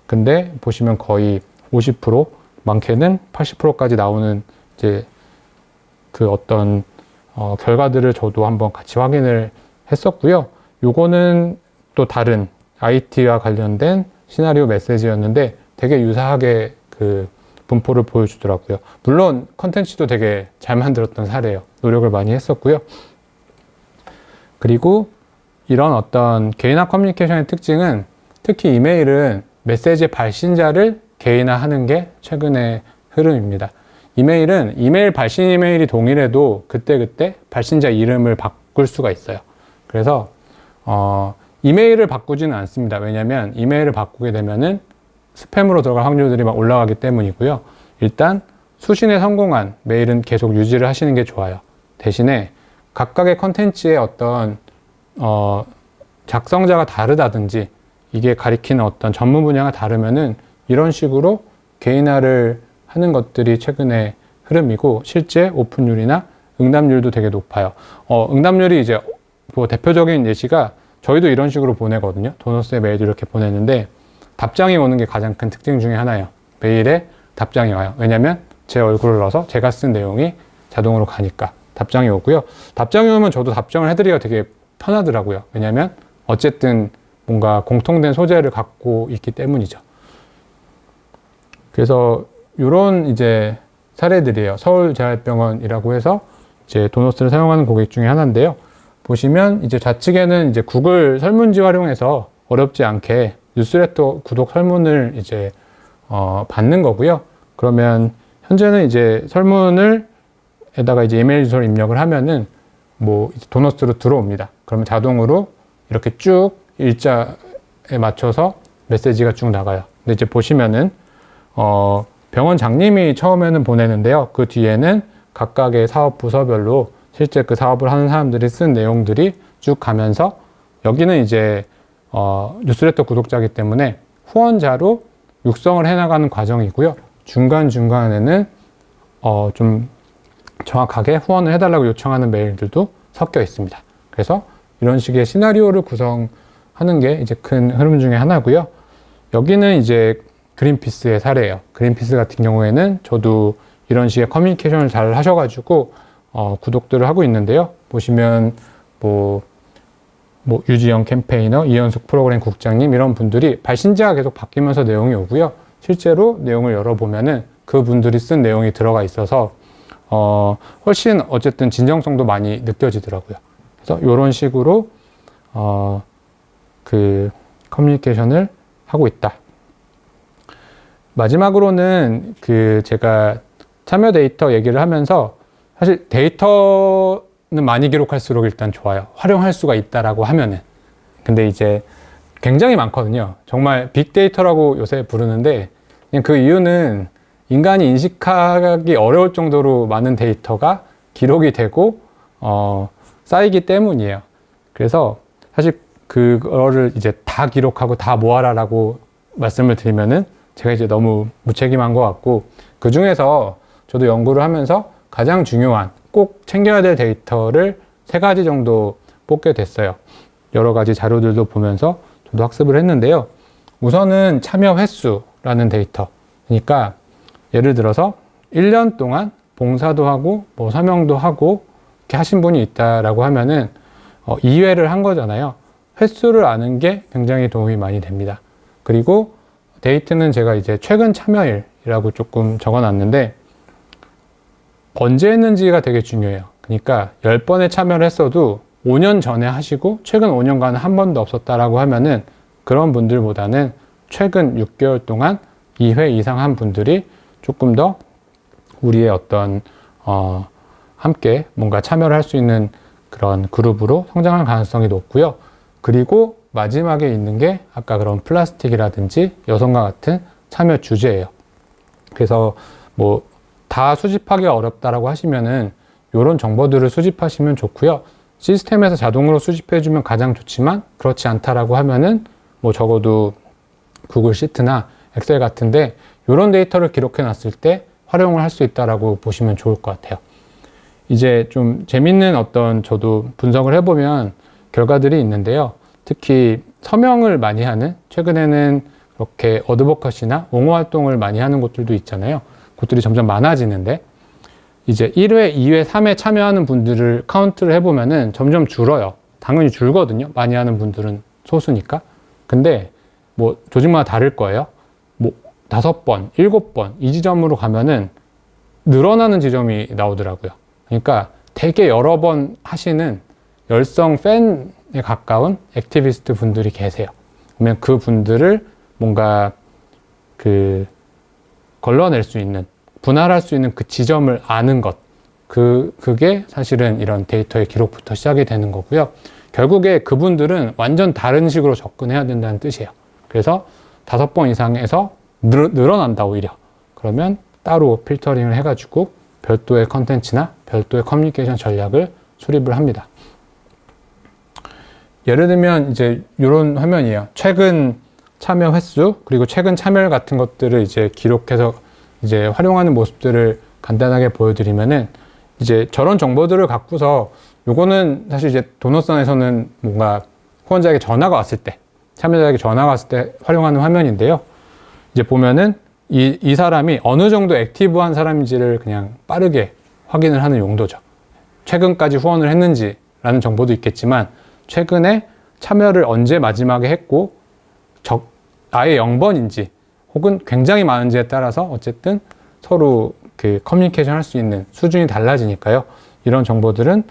근데 보시면 거의 50%, 많게는 80%까지 나오는 이제 그 어떤 결과들을 저도 한번 같이 확인을 했었고요. 요거는 또 다른 IT와 관련된 시나리오 메시지였는데 되게 유사하게 그 분포를 보여주더라고요. 물론 컨텐츠도 되게 잘 만들었던 사례예요. 노력을 많이 했었고요. 그리고 이런 어떤 개인화 커뮤니케이션의 특징은 특히 이메일은 메시지 발신자를 개인화하는 게 최근의 흐름입니다. 이메일은 이메일 발신 이메일이 동일해도 그때그때 발신자 이름을 바꿀 수가 있어요. 그래서 이메일을 바꾸지는 않습니다. 왜냐하면 이메일을 바꾸게 되면은 스팸으로 들어갈 확률들이 막 올라가기 때문이고요. 일단 수신에 성공한 메일은 계속 유지를 하시는 게 좋아요. 대신에 각각의 컨텐츠의 어떤 작성자가 다르다든지 이게 가리키는 어떤 전문 분야가 다르면은 이런 식으로 개인화를 하는 것들이 최근의 흐름이고 실제 오픈율이나 응답률도 되게 높아요. 응답률이 이제 뭐 대표적인 예시가 저희도 이런 식으로 보내거든요. 도너스의 메일도 이렇게 보내는데 답장이 오는 게 가장 큰 특징 중에 하나예요. 메일에 답장이 와요. 왜냐면 제 얼굴을 넣어서 제가 쓴 내용이 자동으로 가니까 답장이 오고요. 답장이 오면 저도 답장을 해드리기가 되게 편하더라고요. 왜냐면 어쨌든 뭔가 공통된 소재를 갖고 있기 때문이죠. 그래서 이런 이제 사례들이에요. 서울재활병원이라고 해서 이제 도너스를 사용하는 고객 중에 하나인데요. 보시면 이제 좌측에는 이제 구글 설문지 활용해서 어렵지 않게 뉴스레터 구독 설문을 이제 받는 거고요. 그러면 현재는 이제 설문을 에다가 이제 이메일 주소를 입력을 하면은 뭐 도너스로 들어옵니다. 그러면 자동으로 이렇게 쭉 일자에 맞춰서 메시지가 쭉 나가요. 근데 이제 보시면은 병원 장님이 처음에는 보내는데요. 그 뒤에는 각각의 사업 부서별로 실제 그 사업을 하는 사람들이 쓴 내용들이 쭉 가면서 여기는 이제 뉴스레터 구독자이기 때문에 후원자로 육성을 해나가는 과정이고요. 중간중간에는 좀 정확하게 후원을 해달라고 요청하는 메일들도 섞여 있습니다. 그래서 이런 식의 시나리오를 구성하는 게 이제 큰 흐름 중에 하나고요. 여기는 이제 그린피스의 사례예요. 그린피스 같은 경우에는 저도 이런 식의 커뮤니케이션을 잘 하셔가지고 구독들을 하고 있는데요. 보시면 뭐 유지영 캠페이너, 이현숙 프로그램 국장님 이런 분들이 발신자가 계속 바뀌면서 내용이 오고요. 실제로 내용을 열어보면은 그분들이 쓴 내용이 들어가 있어서 훨씬 어쨌든 진정성도 많이 느껴지더라고요. 그래서 이런 식으로 그 커뮤니케이션을 하고 있다. 마지막으로는 그 제가 참여 데이터 얘기를 하면서 사실 데이터는 많이 기록할수록 일단 좋아요. 활용할 수가 있다라고 하면은. 근데 이제 굉장히 많거든요. 정말 빅데이터라고 요새 부르는데 그냥 그 이유는 인간이 인식하기 어려울 정도로 많은 데이터가 기록이 되고 쌓이기 때문이에요. 그래서 사실 그거를 이제 다 기록하고 다 모아라라고 말씀을 드리면은 제가 이제 너무 무책임한 것 같고, 그 중에서 저도 연구를 하면서 가장 중요한 꼭 챙겨야 될 데이터를 3가지 정도 뽑게 됐어요. 여러 가지 자료들도 보면서 저도 학습을 했는데요. 우선은 참여 횟수라는 데이터. 그러니까 예를 들어서 1년 동안 봉사도 하고 뭐 서명도 하고 이렇게 하신 분이 있다라고 하면은 2회를 한 거잖아요. 횟수를 아는 게 굉장히 도움이 많이 됩니다. 그리고 데이트는 제가 이제 최근 참여일이라고 조금 적어놨는데 언제 했는지가 되게 중요해요. 그러니까 10번에 참여를 했어도 5년 전에 하시고 최근 5년간 한 번도 없었다라고 하면은 그런 분들보다는 최근 6개월 동안 2회 이상 한 분들이 조금 더 우리의 어떤 함께 뭔가 참여를 할 수 있는 그런 그룹으로 성장할 가능성이 높고요. 그리고 마지막에 있는 게 아까 그런 플라스틱이라든지 여성과 같은 참여 주제예요. 그래서 뭐 다 수집하기가 어렵다라고 하시면은 이런 정보들을 수집하시면 좋고요. 시스템에서 자동으로 수집해주면 가장 좋지만 그렇지 않다라고 하면은 뭐 적어도 구글 시트나 엑셀 같은데 이런 데이터를 기록해 놨을 때 활용을 할 수 있다라고 보시면 좋을 것 같아요. 이제 좀 재밌는 어떤 저도 분석을 해보면 결과들이 있는데요. 특히 서명을 많이 하는, 최근에는 이렇게 어드보커시나 옹호 활동을 많이 하는 곳들도 있잖아요. 곳들이 점점 많아지는데 이제 1회, 2회, 3회 참여하는 분들을 카운트를 해보면은 점점 줄어요. 당연히 줄거든요. 많이 하는 분들은 소수니까. 근데 뭐 조직마다 다를 거예요. 뭐 5번, 7번 이 지점으로 가면은 늘어나는 지점이 나오더라고요. 그러니까 되게 여러 번 하시는 열성 팬에 가까운 액티비스트 분들이 계세요. 그러면 그 분들을 뭔가 걸러낼 수 있는, 분할할 수 있는 그 지점을 아는 것, 그게 사실은 이런 데이터의 기록부터 시작이 되는 거고요. 결국에 그분들은 완전 다른 식으로 접근해야 된다는 뜻이에요. 그래서 5번 이상에서 늘어난다 오히려. 그러면 따로 필터링을 해가지고 별도의 컨텐츠나 별도의 커뮤니케이션 전략을 수립을 합니다. 예를 들면 이제 이런 화면이에요. 최근 참여 횟수 그리고 최근 참여율 같은 것들을 이제 기록해서 이제 활용하는 모습들을 간단하게 보여드리면은 이제 저런 정보들을 갖고서 요거는 사실 이제 도넛선에서는 뭔가 후원자에게 전화가 왔을 때, 참여자에게 전화가 왔을 때 활용하는 화면인데요. 이제 보면은 이 사람이 어느 정도 액티브한 사람인지를 그냥 빠르게 확인을 하는 용도죠. 최근까지 후원을 했는지라는 정보도 있겠지만 최근에 참여를 언제 마지막에 했고 아예 0번인지 혹은 굉장히 많은지에 따라서 어쨌든 서로 그 커뮤니케이션 할 수 있는 수준이 달라지니까요. 이런 정보들은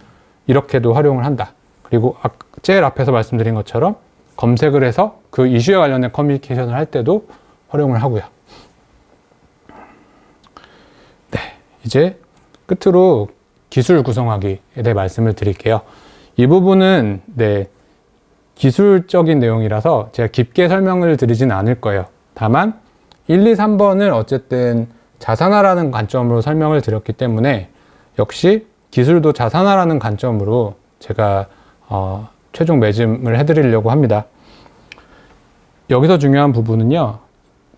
이렇게도 활용을 한다. 그리고 제일 앞에서 말씀드린 것처럼 검색을 해서 그 이슈에 관련된 커뮤니케이션을 할 때도 활용을 하고요. 네, 이제 끝으로 기술 구성하기에 대해 말씀을 드릴게요. 이 부분은 기술적인 내용이라서 제가 깊게 설명을 드리진 않을 거예요. 다만 1, 2, 3번을 어쨌든 자산화라는 관점으로 설명을 드렸기 때문에 역시 기술도 자산화라는 관점으로 제가 최종 매짐을 해드리려고 합니다. 여기서 중요한 부분은요.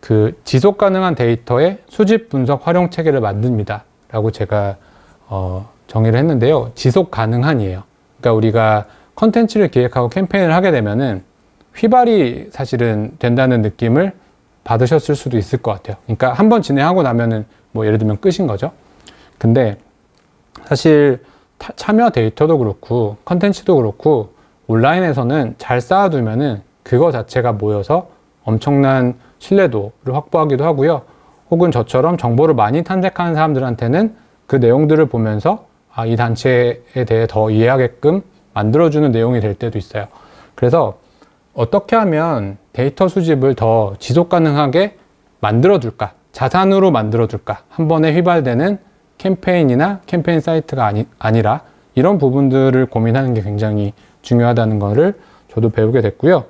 그 지속 가능한 데이터의 수집, 분석, 활용 체계를 만듭니다. 라고 제가 정의를 했는데요. 지속 가능한이에요. 그러니까 우리가 컨텐츠를 기획하고 캠페인을 하게 되면은 휘발이 사실은 된다는 느낌을 받으셨을 수도 있을 것 같아요. 그러니까 한번 진행하고 나면은 뭐 예를 들면 끝인 거죠. 근데 사실 참여 데이터도 그렇고 컨텐츠도 그렇고 온라인에서는 잘 쌓아두면은 그거 자체가 모여서 엄청난 신뢰도를 확보하기도 하고요. 혹은 저처럼 정보를 많이 탐색하는 사람들한테는 그 내용들을 보면서 이 단체에 대해 더 이해하게끔 만들어주는 내용이 될 때도 있어요. 그래서 어떻게 하면 데이터 수집을 더 지속 가능하게 만들어둘까, 자산으로 만들어둘까, 한 번에 휘발되는 캠페인이나 캠페인 사이트가 아니라 이런 부분들을 고민하는 게 굉장히 중요하다는 거를 저도 배우게 됐고요.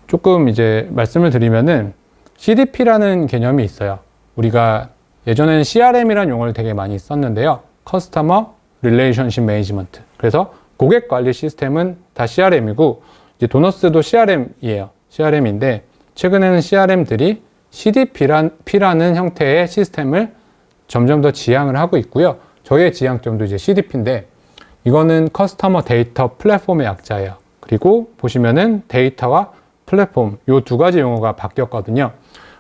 조금 이제 말씀을 드리면은 CDP라는 개념이 있어요. 우리가 예전에는 CRM이라는 용어를 되게 많이 썼는데요. 커스터머 릴레이션십 매니지먼트. 그래서 고객 관리 시스템은 다 CRM이고, 이제 도너스도 CRM이에요. CRM인데, 최근에는 CRM들이 CDP라는 형태의 시스템을 점점 더 지향을 하고 있고요. 저희의 지향점도 이제 CDP인데, 이거는 커스터머 데이터 플랫폼의 약자예요. 그리고 보시면은 데이터와 플랫폼, 요 두 가지 용어가 바뀌었거든요.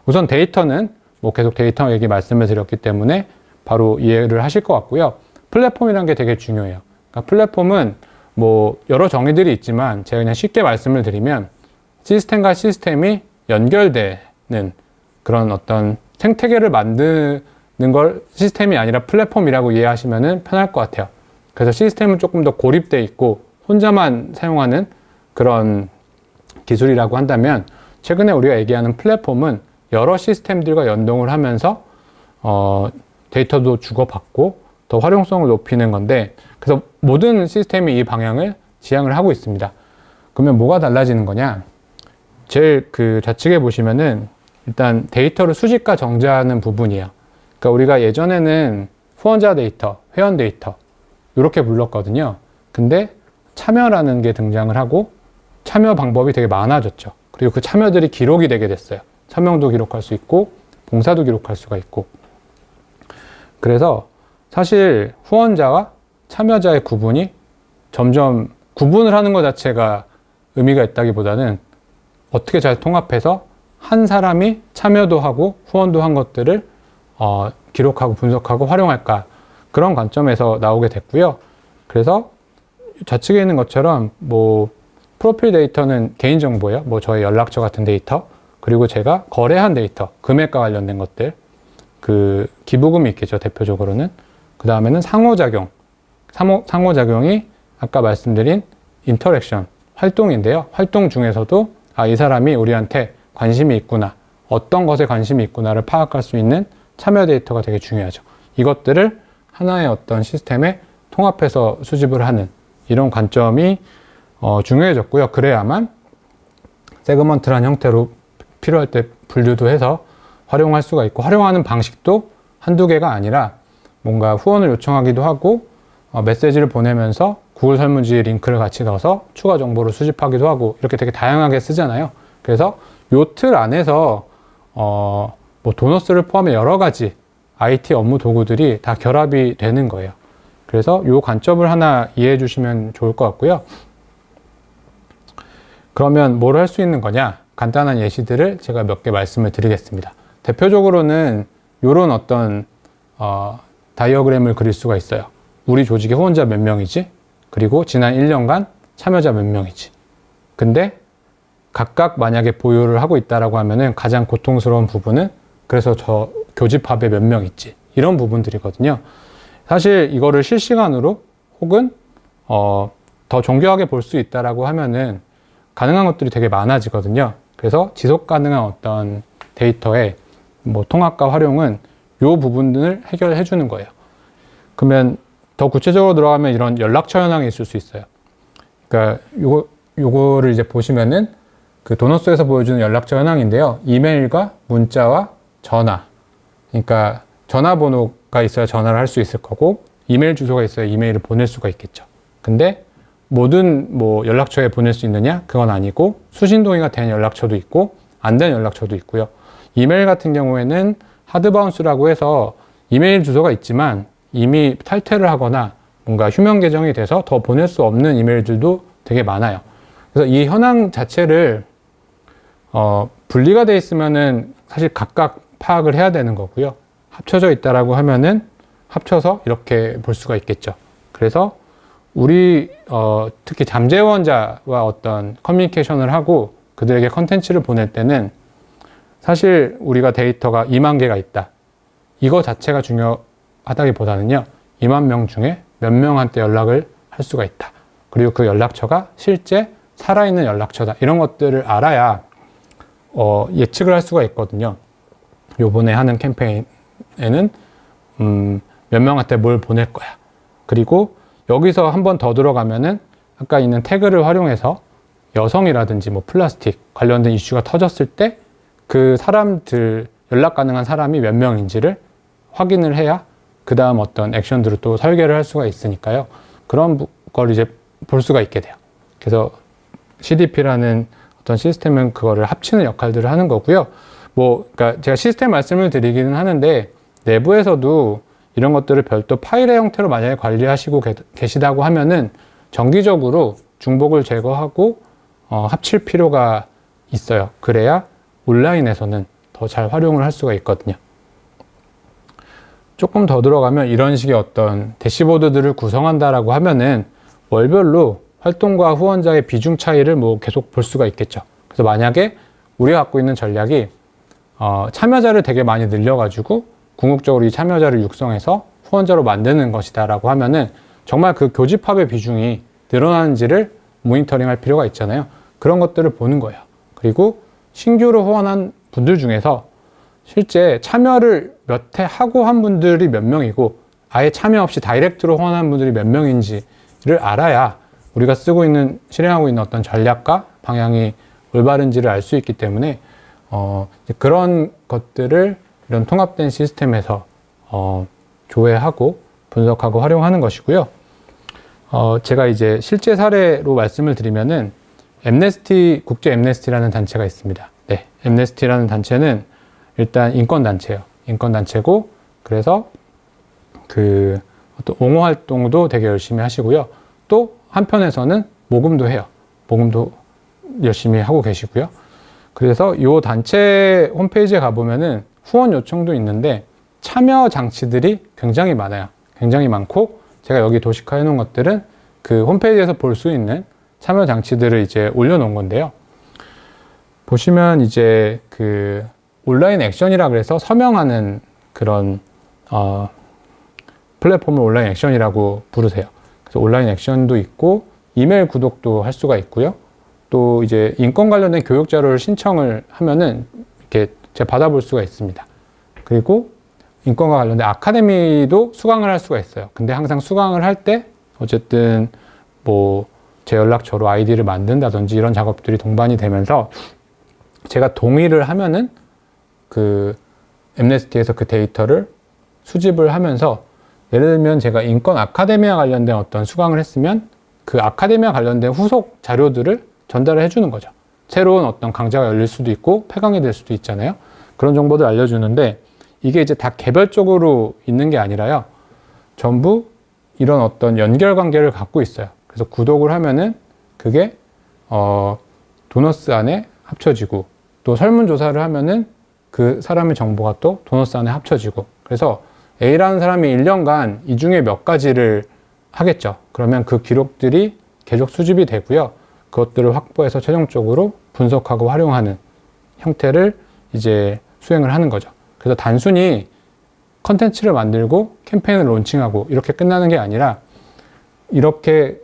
우선 데이터는 뭐 계속 데이터 얘기 말씀을 드렸기 때문에 바로 이해를 하실 것 같고요. 플랫폼이라는 게 되게 중요해요. 그러니까 플랫폼은 뭐 여러 정의들이 있지만 제가 그냥 쉽게 말씀을 드리면 시스템과 시스템이 연결되는 그런 어떤 생태계를 만드는 걸 시스템이 아니라 플랫폼이라고 이해하시면 편할 것 같아요. 그래서 시스템은 조금 더 고립되어 있고 혼자만 사용하는 그런 기술이라고 한다면, 최근에 우리가 얘기하는 플랫폼은 여러 시스템들과 연동을 하면서 데이터도 주고받고 더 활용성을 높이는 건데, 그래서 모든 시스템이 이 방향을 지향을 하고 있습니다. 그러면 뭐가 달라지는 거냐? 제일 그 좌측에 보시면은 일단 데이터를 수집과 정자하는 부분이에요. 그러니까 우리가 예전에는 후원자 데이터, 회원 데이터 이렇게 불렀거든요. 근데 참여라는 게 등장을 하고 참여 방법이 되게 많아졌죠. 그리고 그 참여들이 기록이 되게 됐어요. 서명도 기록할 수 있고 봉사도 기록할 수가 있고. 그래서 사실 후원자와 참여자의 구분이 점점 구분을 하는 것 자체가 의미가 있다기보다는 어떻게 잘 통합해서 한 사람이 참여도 하고 후원도 한 것들을 기록하고 분석하고 활용할까, 그런 관점에서 나오게 됐고요. 그래서 좌측에 있는 것처럼 뭐 프로필 데이터는 개인정보예요. 뭐 저의 연락처 같은 데이터, 그리고 제가 거래한 데이터, 금액과 관련된 것들, 그 기부금이 있겠죠, 대표적으로는. 그 다음에는 상호작용이 아까 말씀드린 인터랙션, 활동인데요. 활동 중에서도 이 사람이 우리한테 관심이 있구나, 어떤 것에 관심이 있구나를 파악할 수 있는 참여 데이터가 되게 중요하죠. 이것들을 하나의 어떤 시스템에 통합해서 수집을 하는 이런 관점이 중요해졌고요. 그래야만 세그먼트란 형태로 필요할 때 분류도 해서 활용할 수가 있고, 활용하는 방식도 한두 개가 아니라 뭔가 후원을 요청하기도 하고 메시지를 보내면서 구글 설문지 링크를 같이 넣어서 추가 정보를 수집하기도 하고, 이렇게 되게 다양하게 쓰잖아요. 그래서 요 틀 안에서 뭐 도너스를 포함해 여러 가지 IT 업무 도구들이 다 결합이 되는 거예요. 그래서 요 관점을 하나 이해해 주시면 좋을 것 같고요. 그러면 뭘 할 수 있는 거냐? 간단한 예시들을 제가 몇 개 말씀을 드리겠습니다. 대표적으로는 이런 어떤 다이어그램을 그릴 수가 있어요. 우리 조직의 후원자 몇 명이지? 그리고 지난 1년간 참여자 몇 명이지? 근데 각각 만약에 보유를 하고 있다라고 하면은 가장 고통스러운 부분은 그래서 저 교집합에 몇 명 있지? 이런 부분들이거든요. 사실 이거를 실시간으로 혹은 더 정교하게 볼 수 있다라고 하면은 가능한 것들이 되게 많아지거든요. 그래서 지속 가능한 어떤 데이터의 뭐 통합과 활용은 요 부분을 해결해 주는 거예요. 그러면 더 구체적으로 들어가면 이런 연락처 현황이 있을 수 있어요. 그러니까 요거를 이제 보시면은 그 도너스에서 보여주는 연락처 현황인데요. 이메일과 문자와 전화. 그러니까 전화번호가 있어야 전화를 할 수 있을 거고, 이메일 주소가 있어야 이메일을 보낼 수가 있겠죠. 근데 모든 뭐 연락처에 보낼 수 있느냐? 그건 아니고, 수신동의가 된 연락처도 있고 안 된 연락처도 있고요. 이메일 같은 경우에는 하드바운스라고 해서 이메일 주소가 있지만 이미 탈퇴를 하거나 뭔가 휴면 계정이 돼서 더 보낼 수 없는 이메일들도 되게 많아요. 그래서 이 현황 자체를 분리가 돼 있으면은 사실 각각 파악을 해야 되는 거고요. 합쳐져 있다라고 하면은 합쳐서 이렇게 볼 수가 있겠죠. 그래서 우리 특히 잠재원자와 어떤 커뮤니케이션을 하고 그들에게 컨텐츠를 보낼 때는 사실 우리가 데이터가 2만 개가 있다, 이거 자체가 중요하다기보다는요, 2만 명 중에 몇 명한테 연락을 할 수가 있다. 그리고 그 연락처가 실제 살아있는 연락처다. 이런 것들을 알아야 예측을 할 수가 있거든요. 요번에 하는 캠페인에는 몇 명한테 뭘 보낼 거야. 그리고 여기서 한 번 더 들어가면은 아까 있는 태그를 활용해서 여성이라든지 뭐 플라스틱 관련된 이슈가 터졌을 때 그 사람들, 연락 가능한 사람이 몇 명인지를 확인을 해야 그 다음 어떤 액션들을 또 설계를 할 수가 있으니까요. 그런 걸 이제 볼 수가 있게 돼요. 그래서 CDP라는 어떤 시스템은 그거를 합치는 역할들을 하는 거고요. 그러니까 제가 시스템 말씀을 드리기는 하는데 내부에서도 이런 것들을 별도 파일의 형태로 만약에 관리하시고 계시다고 하면은 정기적으로 중복을 제거하고 합칠 필요가 있어요. 그래야 온라인에서는 더 잘 활용을 할 수가 있거든요. 조금 더 들어가면 이런 식의 어떤 대시보드들을 구성한다라고 하면은 월별로 활동과 후원자의 비중 차이를 계속 볼 수가 있겠죠. 그래서 만약에 우리가 갖고 있는 전략이 참여자를 되게 많이 늘려가지고 궁극적으로 이 참여자를 육성해서 후원자로 만드는 것이다라고 하면은 정말 그 교집합의 비중이 늘어나는지를 모니터링 할 필요가 있잖아요. 그런 것들을 보는 거예요. 그리고 신규로 후원한 분들 중에서 실제 참여를 몇 해 하고 한 분들이 몇 명이고 아예 참여 없이 다이렉트로 후원한 분들이 몇 명인지를 알아야 우리가 실행하고 있는 어떤 전략과 방향이 올바른지를 알 수 있기 때문에 그런 것들을 이런 통합된 시스템에서 조회하고 분석하고 활용하는 것이고요. 제가 이제 실제 사례로 말씀을 드리면은 국제 엠네스티라는 단체가 있습니다. 네, 엠네스티라는 단체는 일단 인권단체예요. 인권단체고, 그래서 어떤 옹호 활동도 되게 열심히 하시고요. 또 한편에서는 모금도 해요. 모금도 열심히 하고 계시고요. 그래서 이 단체 홈페이지에 가보면은 후원 요청도 있는데 참여 장치들이 굉장히 많아요. 굉장히 많고, 제가 여기 도식화 해놓은 것들은 그 홈페이지에서 볼 수 있는 참여 장치들을 이제 올려놓은 건데요. 보시면 이제 온라인 액션이라 그래서 서명하는 그런 플랫폼을 온라인 액션이라고 부르세요. 그래서 온라인 액션도 있고 이메일 구독도 할 수가 있고요. 또 이제 인권 관련된 교육 자료를 신청을 하면은 이렇게 제가 받아볼 수가 있습니다. 그리고 인권과 관련된 아카데미도 수강을 할 수가 있어요. 근데 항상 수강을 할 때 어쨌든 제 연락처로 아이디를 만든다든지 이런 작업들이 동반이 되면서 제가 동의를 하면은 엠네스티에서 그 데이터를 수집을 하면서 예를 들면 제가 인권 아카데미와 관련된 어떤 수강을 했으면 그 아카데미와 관련된 후속 자료들을 전달을 해주는 거죠. 새로운 어떤 강좌가 열릴 수도 있고 폐강이 될 수도 있잖아요. 그런 정보들 알려주는데 이게 이제 다 개별적으로 있는 게 아니라요. 전부 이런 어떤 연결 관계를 갖고 있어요. 그래서 구독을 하면은 그게 도너스 안에 합쳐지고 또 설문조사를 하면은 그 사람의 정보가 또 도너스 안에 합쳐지고 그래서 A라는 사람이 1년간 이 중에 몇 가지를 하겠죠. 그러면 그 기록들이 계속 수집이 되고요. 그것들을 확보해서 최종적으로 분석하고 활용하는 형태를 이제 수행을 하는 거죠. 그래서 단순히 컨텐츠를 만들고 캠페인을 론칭하고 이렇게 끝나는 게 아니라 이렇게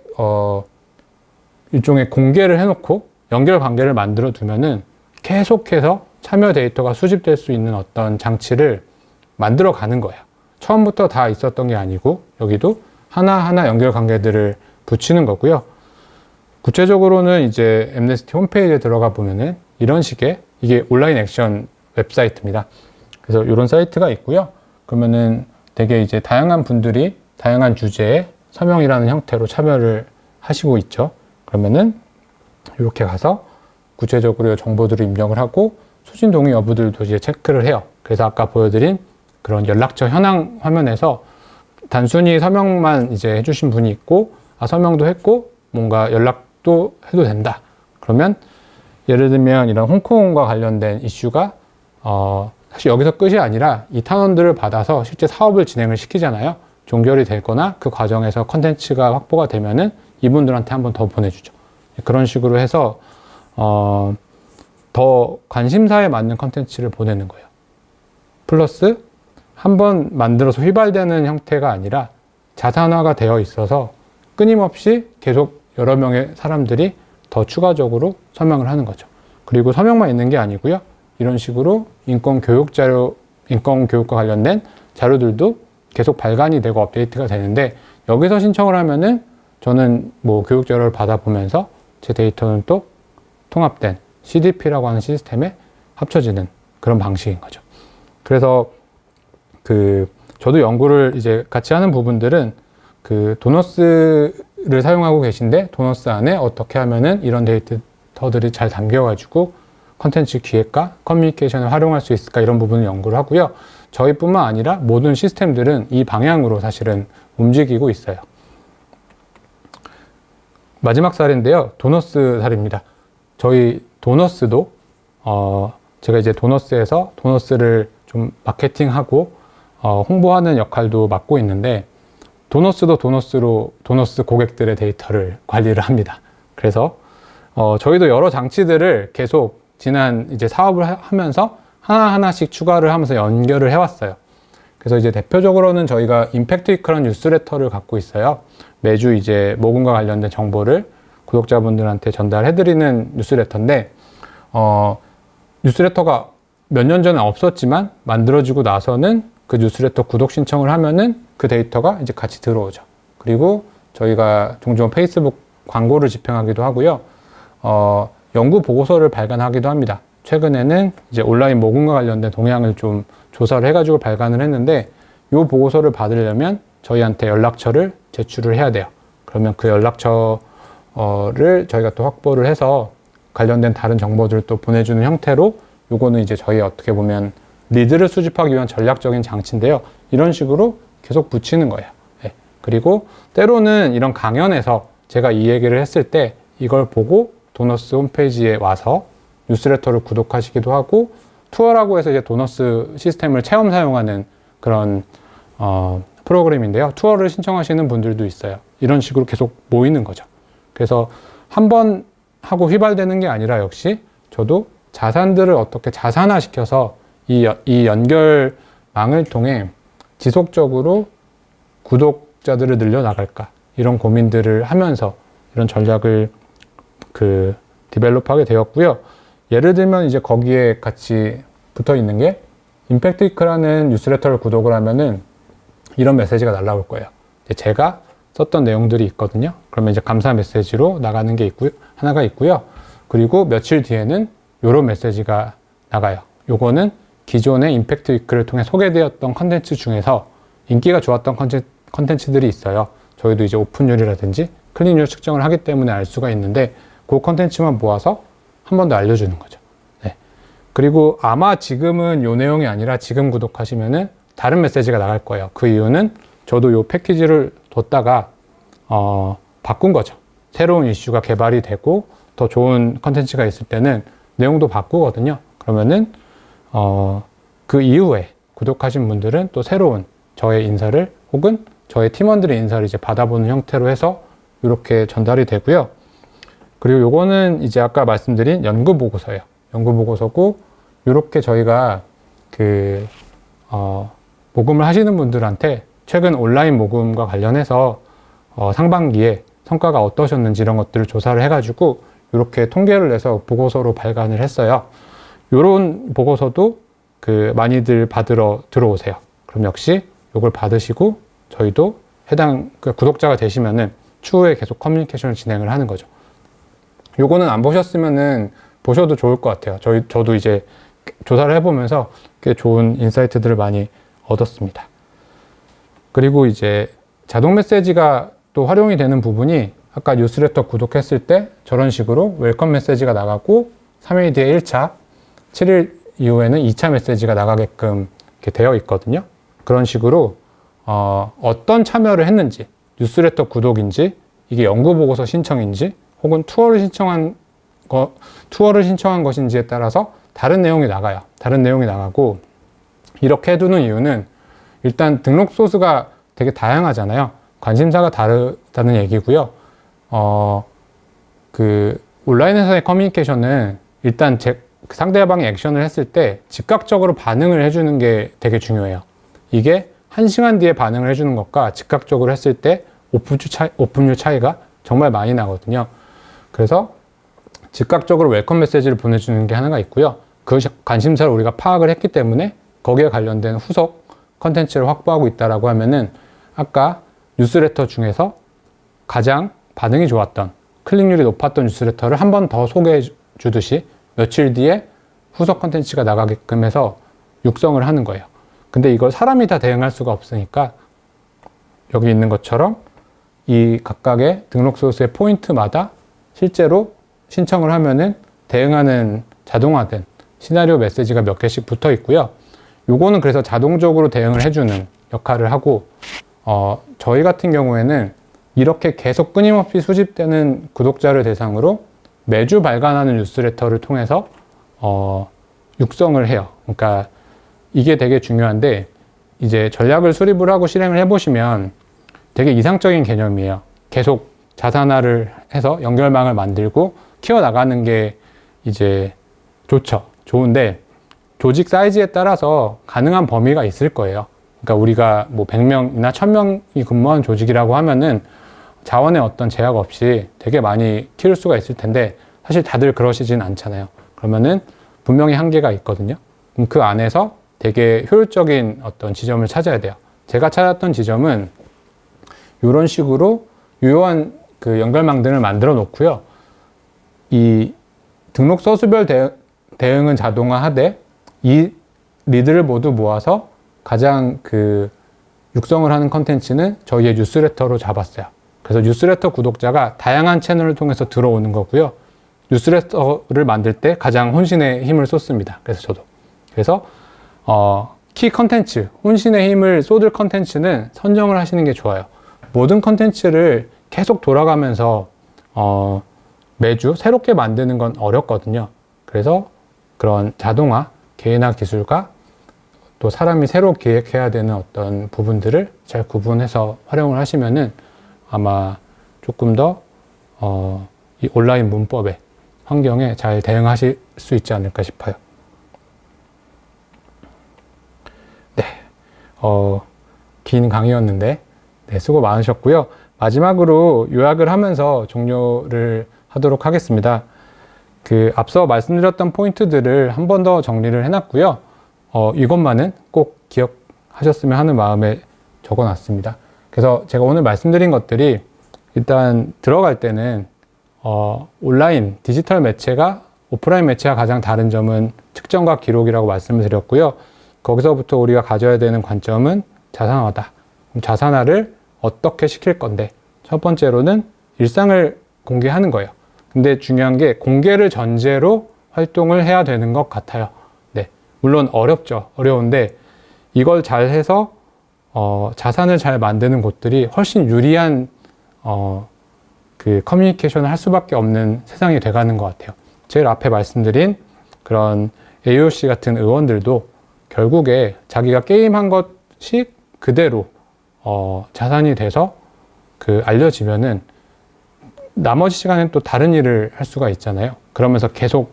일종의 공개를 해놓고 연결 관계를 만들어 두면은 계속해서 참여 데이터가 수집될 수 있는 어떤 장치를 만들어 가는 거예요. 처음부터 다 있었던 게 아니고 여기도 하나하나 연결 관계들을 붙이는 거고요. 구체적으로는 이제 엠네스티 홈페이지에 들어가 보면은 이런 식의 이게 온라인 액션 웹사이트입니다. 그래서 이런 사이트가 있고요. 그러면은 되게 이제 다양한 분들이 다양한 주제에 서명이라는 형태로 참여를 하시고 있죠. 그러면은 이렇게 가서 구체적으로 정보들을 입력을 하고 수신 동의 여부들도 이제 체크를 해요. 그래서 아까 보여드린 그런 연락처 현황 화면에서 단순히 서명만 이제 해주신 분이 있고, 서명도 했고, 뭔가 연락도 해도 된다. 그러면 예를 들면 이런 홍콩과 관련된 이슈가, 사실 여기서 끝이 아니라 이 탄원들을 받아서 실제 사업을 진행을 시키잖아요. 종결이 되거나 그 과정에서 컨텐츠가 확보가 되면은 이분들한테 한번 더 보내주죠. 그런 식으로 해서, 더 관심사에 맞는 컨텐츠를 보내는 거예요. 플러스 한번 만들어서 휘발되는 형태가 아니라 자산화가 되어 있어서 끊임없이 계속 여러 명의 사람들이 더 추가적으로 서명을 하는 거죠. 그리고 서명만 있는 게 아니고요. 이런 식으로 인권 교육 자료, 인권 교육과 관련된 자료들도 계속 발간이 되고 업데이트가 되는데, 여기서 신청을 하면은 저는 뭐 교육 자료를 받아보면서 제 데이터는 또 통합된 CDP라고 하는 시스템에 합쳐지는 그런 방식인 거죠. 그래서 저도 연구를 이제 같이 하는 부분들은 도너스를 사용하고 계신데, 도너스 안에 어떻게 하면은 이런 데이터들이 잘 담겨가지고 컨텐츠 기획과 커뮤니케이션을 활용할 수 있을까, 이런 부분을 연구를 하고요. 저희뿐만 아니라 모든 시스템들은 이 방향으로 사실은 움직이고 있어요. 마지막 사례인데요. 도너스 사례입니다. 저희 도너스도 제가 이제 도너스에서 도너스를 좀 마케팅하고 홍보하는 역할도 맡고 있는데, 도너스도 도너스로 도너스 고객들의 데이터를 관리를 합니다. 그래서 저희도 여러 장치들을 계속 지난 이제 사업을 하면서 하나하나씩 추가를 하면서 연결을 해왔어요. 그래서 이제 대표적으로는 저희가 임팩트 위크라는 뉴스레터를 갖고 있어요. 매주 이제 모금과 관련된 정보를 구독자분들한테 전달해드리는 뉴스레터인데, 뉴스레터가 몇 년 전에 없었지만 만들어지고 나서는 그 뉴스레터 구독 신청을 하면은 그 데이터가 이제 같이 들어오죠. 그리고 저희가 종종 페이스북 광고를 집행하기도 하고요. 연구 보고서를 발간하기도 합니다. 최근에는 이제 온라인 모금과 관련된 동향을 좀 조사를 해가지고 발간을 했는데, 이 보고서를 받으려면 저희한테 연락처를 제출을 해야 돼요. 그러면 그 연락처를 저희가 또 확보를 해서 관련된 다른 정보들을 또 보내주는 형태로, 요거는 이제 저희 어떻게 보면 리드를 수집하기 위한 전략적인 장치인데요. 이런 식으로 계속 붙이는 거예요. 네. 그리고 때로는 이런 강연에서 제가 이 얘기를 했을 때 이걸 보고 도너스 홈페이지에 와서 뉴스레터를 구독하시기도 하고, 투어라고 해서 이제 도너스 시스템을 체험 사용하는 그런 프로그램인데요. 투어를 신청하시는 분들도 있어요. 이런 식으로 계속 모이는 거죠. 그래서 한 번 하고 휘발되는 게 아니라, 역시 저도 자산들을 어떻게 자산화시켜서 이 연결망을 통해 지속적으로 구독자들을 늘려나갈까, 이런 고민들을 하면서 이런 전략을 디벨롭하게 되었고요. 예를 들면 이제 거기에 같이 붙어 있는 게, 임팩트 위크라는 뉴스레터를 구독을 하면은 이런 메시지가 날라올 거예요. 제가 썼던 내용들이 있거든요. 그러면 이제 감사 메시지로 나가는 게 하나가 있고요. 그리고 며칠 뒤에는 이런 메시지가 나가요. 요거는 기존의 임팩트 위크를 통해 소개되었던 컨텐츠 중에서 인기가 좋았던 컨텐츠들이 있어요. 저희도 이제 오픈율이라든지 클릭률 측정을 하기 때문에 알 수가 있는데, 그 컨텐츠만 모아서 한 번 더 알려주는 거죠. 네. 그리고 아마 지금은 요 내용이 아니라, 지금 구독하시면은 다른 메시지가 나갈 거예요. 그 이유는 저도 요 패키지를 뒀다가 바꾼 거죠. 새로운 이슈가 개발이 되고 더 좋은 컨텐츠가 있을 때는 내용도 바꾸거든요. 그러면은 그 이후에 구독하신 분들은 또 새로운 저의 인사를, 혹은 저의 팀원들의 인사를 이제 받아보는 형태로 해서 이렇게 전달이 되고요. 그리고 요거는 이제 아까 말씀드린 연구 보고서예요. 연구 보고서고, 이렇게 저희가 모금을 하시는 분들한테 최근 온라인 모금과 관련해서 상반기에 성과가 어떠셨는지 이런 것들을 조사를 해가지고 이렇게 통계를 내서 보고서로 발간을 했어요. 이런 보고서도 많이들 받으러 들어오세요. 그럼 역시 이걸 받으시고 저희도 해당 구독자가 되시면은 추후에 계속 커뮤니케이션을 진행을 하는 거죠. 요거는 안 보셨으면은 보셔도 좋을 것 같아요. 저도 이제 조사를 해보면서 꽤 좋은 인사이트들을 많이 얻었습니다. 그리고 이제 자동 메시지가 또 활용이 되는 부분이, 아까 뉴스레터 구독했을 때 저런 식으로 웰컴 메시지가 나가고 3일 뒤에 1차, 7일 이후에는 2차 메시지가 나가게끔 이렇게 되어 있거든요. 그런 식으로 어떤 참여를 했는지, 뉴스레터 구독인지, 이게 연구 보고서 신청인지, 혹은 투어를 신청한 것인지에 따라서 다른 내용이 나가요. 다른 내용이 나가고, 이렇게 해두는 이유는 일단 등록 소스가 되게 다양하잖아요. 관심사가 다르다는 얘기고요. 온라인에서의 커뮤니케이션은 일단 상대방이 액션을 했을 때 즉각적으로 반응을 해주는 게 되게 중요해요. 이게 1시간 뒤에 반응을 해주는 것과 즉각적으로 했을 때 오픈율 차이가 정말 많이 나거든요. 그래서 즉각적으로 웰컴 메시지를 보내주는 게 하나가 있고요. 그 관심사를 우리가 파악을 했기 때문에 거기에 관련된 후속 컨텐츠를 확보하고 있다라고 하면은 아까 뉴스레터 중에서 가장 반응이 좋았던 클릭률이 높았던 뉴스레터를 한 번 더 소개해 주듯이 며칠 뒤에 후속 컨텐츠가 나가게끔 해서 육성을 하는 거예요. 근데 이걸 사람이 다 대응할 수가 없으니까 여기 있는 것처럼 이 각각의 등록 소스의 포인트마다 실제로 신청을 하면은 대응하는 자동화된 시나리오 메시지가 몇 개씩 붙어 있고요. 요거는 그래서 자동적으로 대응을 해주는 역할을 하고, 저희 같은 경우에는 이렇게 계속 끊임없이 수집되는 구독자를 대상으로 매주 발간하는 뉴스레터를 통해서 육성을 해요. 그러니까 이게 되게 중요한데, 이제 전략을 수립을 하고 실행을 해보시면 되게 이상적인 개념이에요. 계속 자산화를 해서 연결망을 만들고 키워나가는 게 이제 좋은데, 조직 사이즈에 따라서 가능한 범위가 있을 거예요. 그러니까 우리가 뭐 100명이나 1000명이 근무하는 조직이라고 하면은 자원의 어떤 제약 없이 되게 많이 키울 수가 있을 텐데, 사실 다들 그러시진 않잖아요. 그러면은 분명히 한계가 있거든요. 그럼 그 안에서 되게 효율적인 어떤 지점을 찾아야 돼요. 제가 찾았던 지점은 이런 식으로 유효한 그 연결망들을 만들어 놓고요. 이 등록 서수별 대응은 자동화하되 이 리드를 모두 모아서 가장 그 육성을 하는 컨텐츠는 저희의 뉴스레터로 잡았어요. 그래서 뉴스레터 구독자가 다양한 채널을 통해서 들어오는 거고요. 뉴스레터를 만들 때 가장 혼신의 힘을 쏟습니다. 그래서 키 컨텐츠, 혼신의 힘을 쏟을 컨텐츠는 선정을 하시는 게 좋아요. 모든 컨텐츠를 계속 돌아가면서 매주 새롭게 만드는 건 어렵거든요. 그래서 그런 자동화, 개인화 기술과 또 사람이 새로 기획해야 되는 어떤 부분들을 잘 구분해서 활용을 하시면은 아마 조금 더 이 온라인 문법의 환경에 잘 대응하실 수 있지 않을까 싶어요. 네, 긴 강의였는데 네, 수고 많으셨고요. 마지막으로 요약을 하면서 종료를 하도록 하겠습니다. 그 앞서 말씀드렸던 포인트들을 한 번 더 정리를 해놨고요. 이것만은 꼭 기억하셨으면 하는 마음에 적어놨습니다. 그래서 제가 오늘 말씀드린 것들이 일단 들어갈 때는 온라인 디지털 매체가 오프라인 매체와 가장 다른 점은 측정과 기록이라고 말씀을 드렸고요. 거기서부터 우리가 가져야 되는 관점은 자산화다. 그럼 자산화를 어떻게 시킬 건데, 첫 번째로는 일상을 공개하는 거예요. 근데 중요한 게 공개를 전제로 활동을 해야 되는 것 같아요. 네, 물론 어려운데 이걸 잘 해서 자산을 잘 만드는 곳들이 훨씬 유리한 그 커뮤니케이션을 할 수밖에 없는 세상이 돼가는 것 같아요. 제일 앞에 말씀드린 그런 AOC 같은 의원들도 결국에 자기가 게임한 것이 그대로 자산이 돼서 그 알려지면은 나머지 시간엔 또 다른 일을 할 수가 있잖아요. 그러면서 계속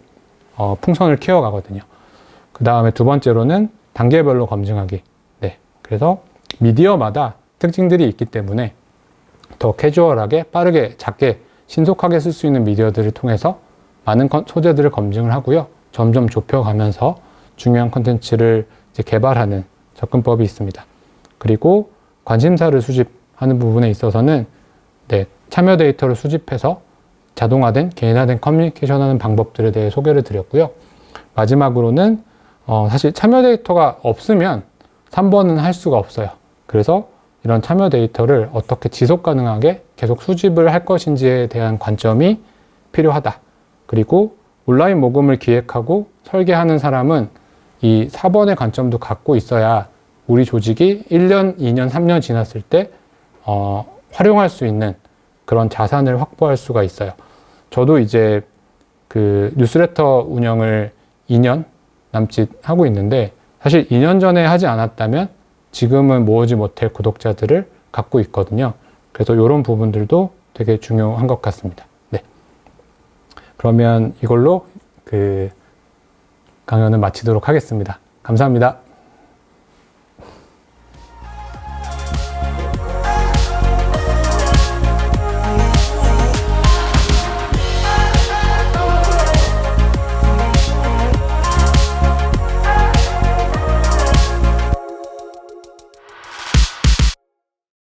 풍선을 키워가거든요. 그 다음에 두 번째로는 단계별로 검증하기. 네, 그래서 미디어마다 특징들이 있기 때문에 더 캐주얼하게, 빠르게, 작게, 신속하게 쓸 수 있는 미디어들을 통해서 많은 소재들을 검증을 하고요. 점점 좁혀가면서 중요한 콘텐츠를 이제 개발하는 접근법이 있습니다. 그리고 관심사를 수집하는 부분에 있어서는 네, 참여 데이터를 수집해서 자동화된, 개인화된 커뮤니케이션 하는 방법들에 대해 소개를 드렸고요. 마지막으로는 사실 참여 데이터가 없으면 3번은 할 수가 없어요. 그래서 이런 참여 데이터를 어떻게 지속 가능하게 계속 수집을 할 것인지에 대한 관점이 필요하다. 그리고 온라인 모금을 기획하고 설계하는 사람은 이 4번의 관점도 갖고 있어야 우리 조직이 1년, 2년, 3년 지났을 때 활용할 수 있는 그런 자산을 확보할 수가 있어요. 저도 이제 그 뉴스레터 운영을 2년 남짓 하고 있는데, 사실 2년 전에 하지 않았다면 지금은 모으지 못할 구독자들을 갖고 있거든요. 그래서 이런 부분들도 되게 중요한 것 같습니다. 네. 그러면 이걸로 그 강연을 마치도록 하겠습니다. 감사합니다.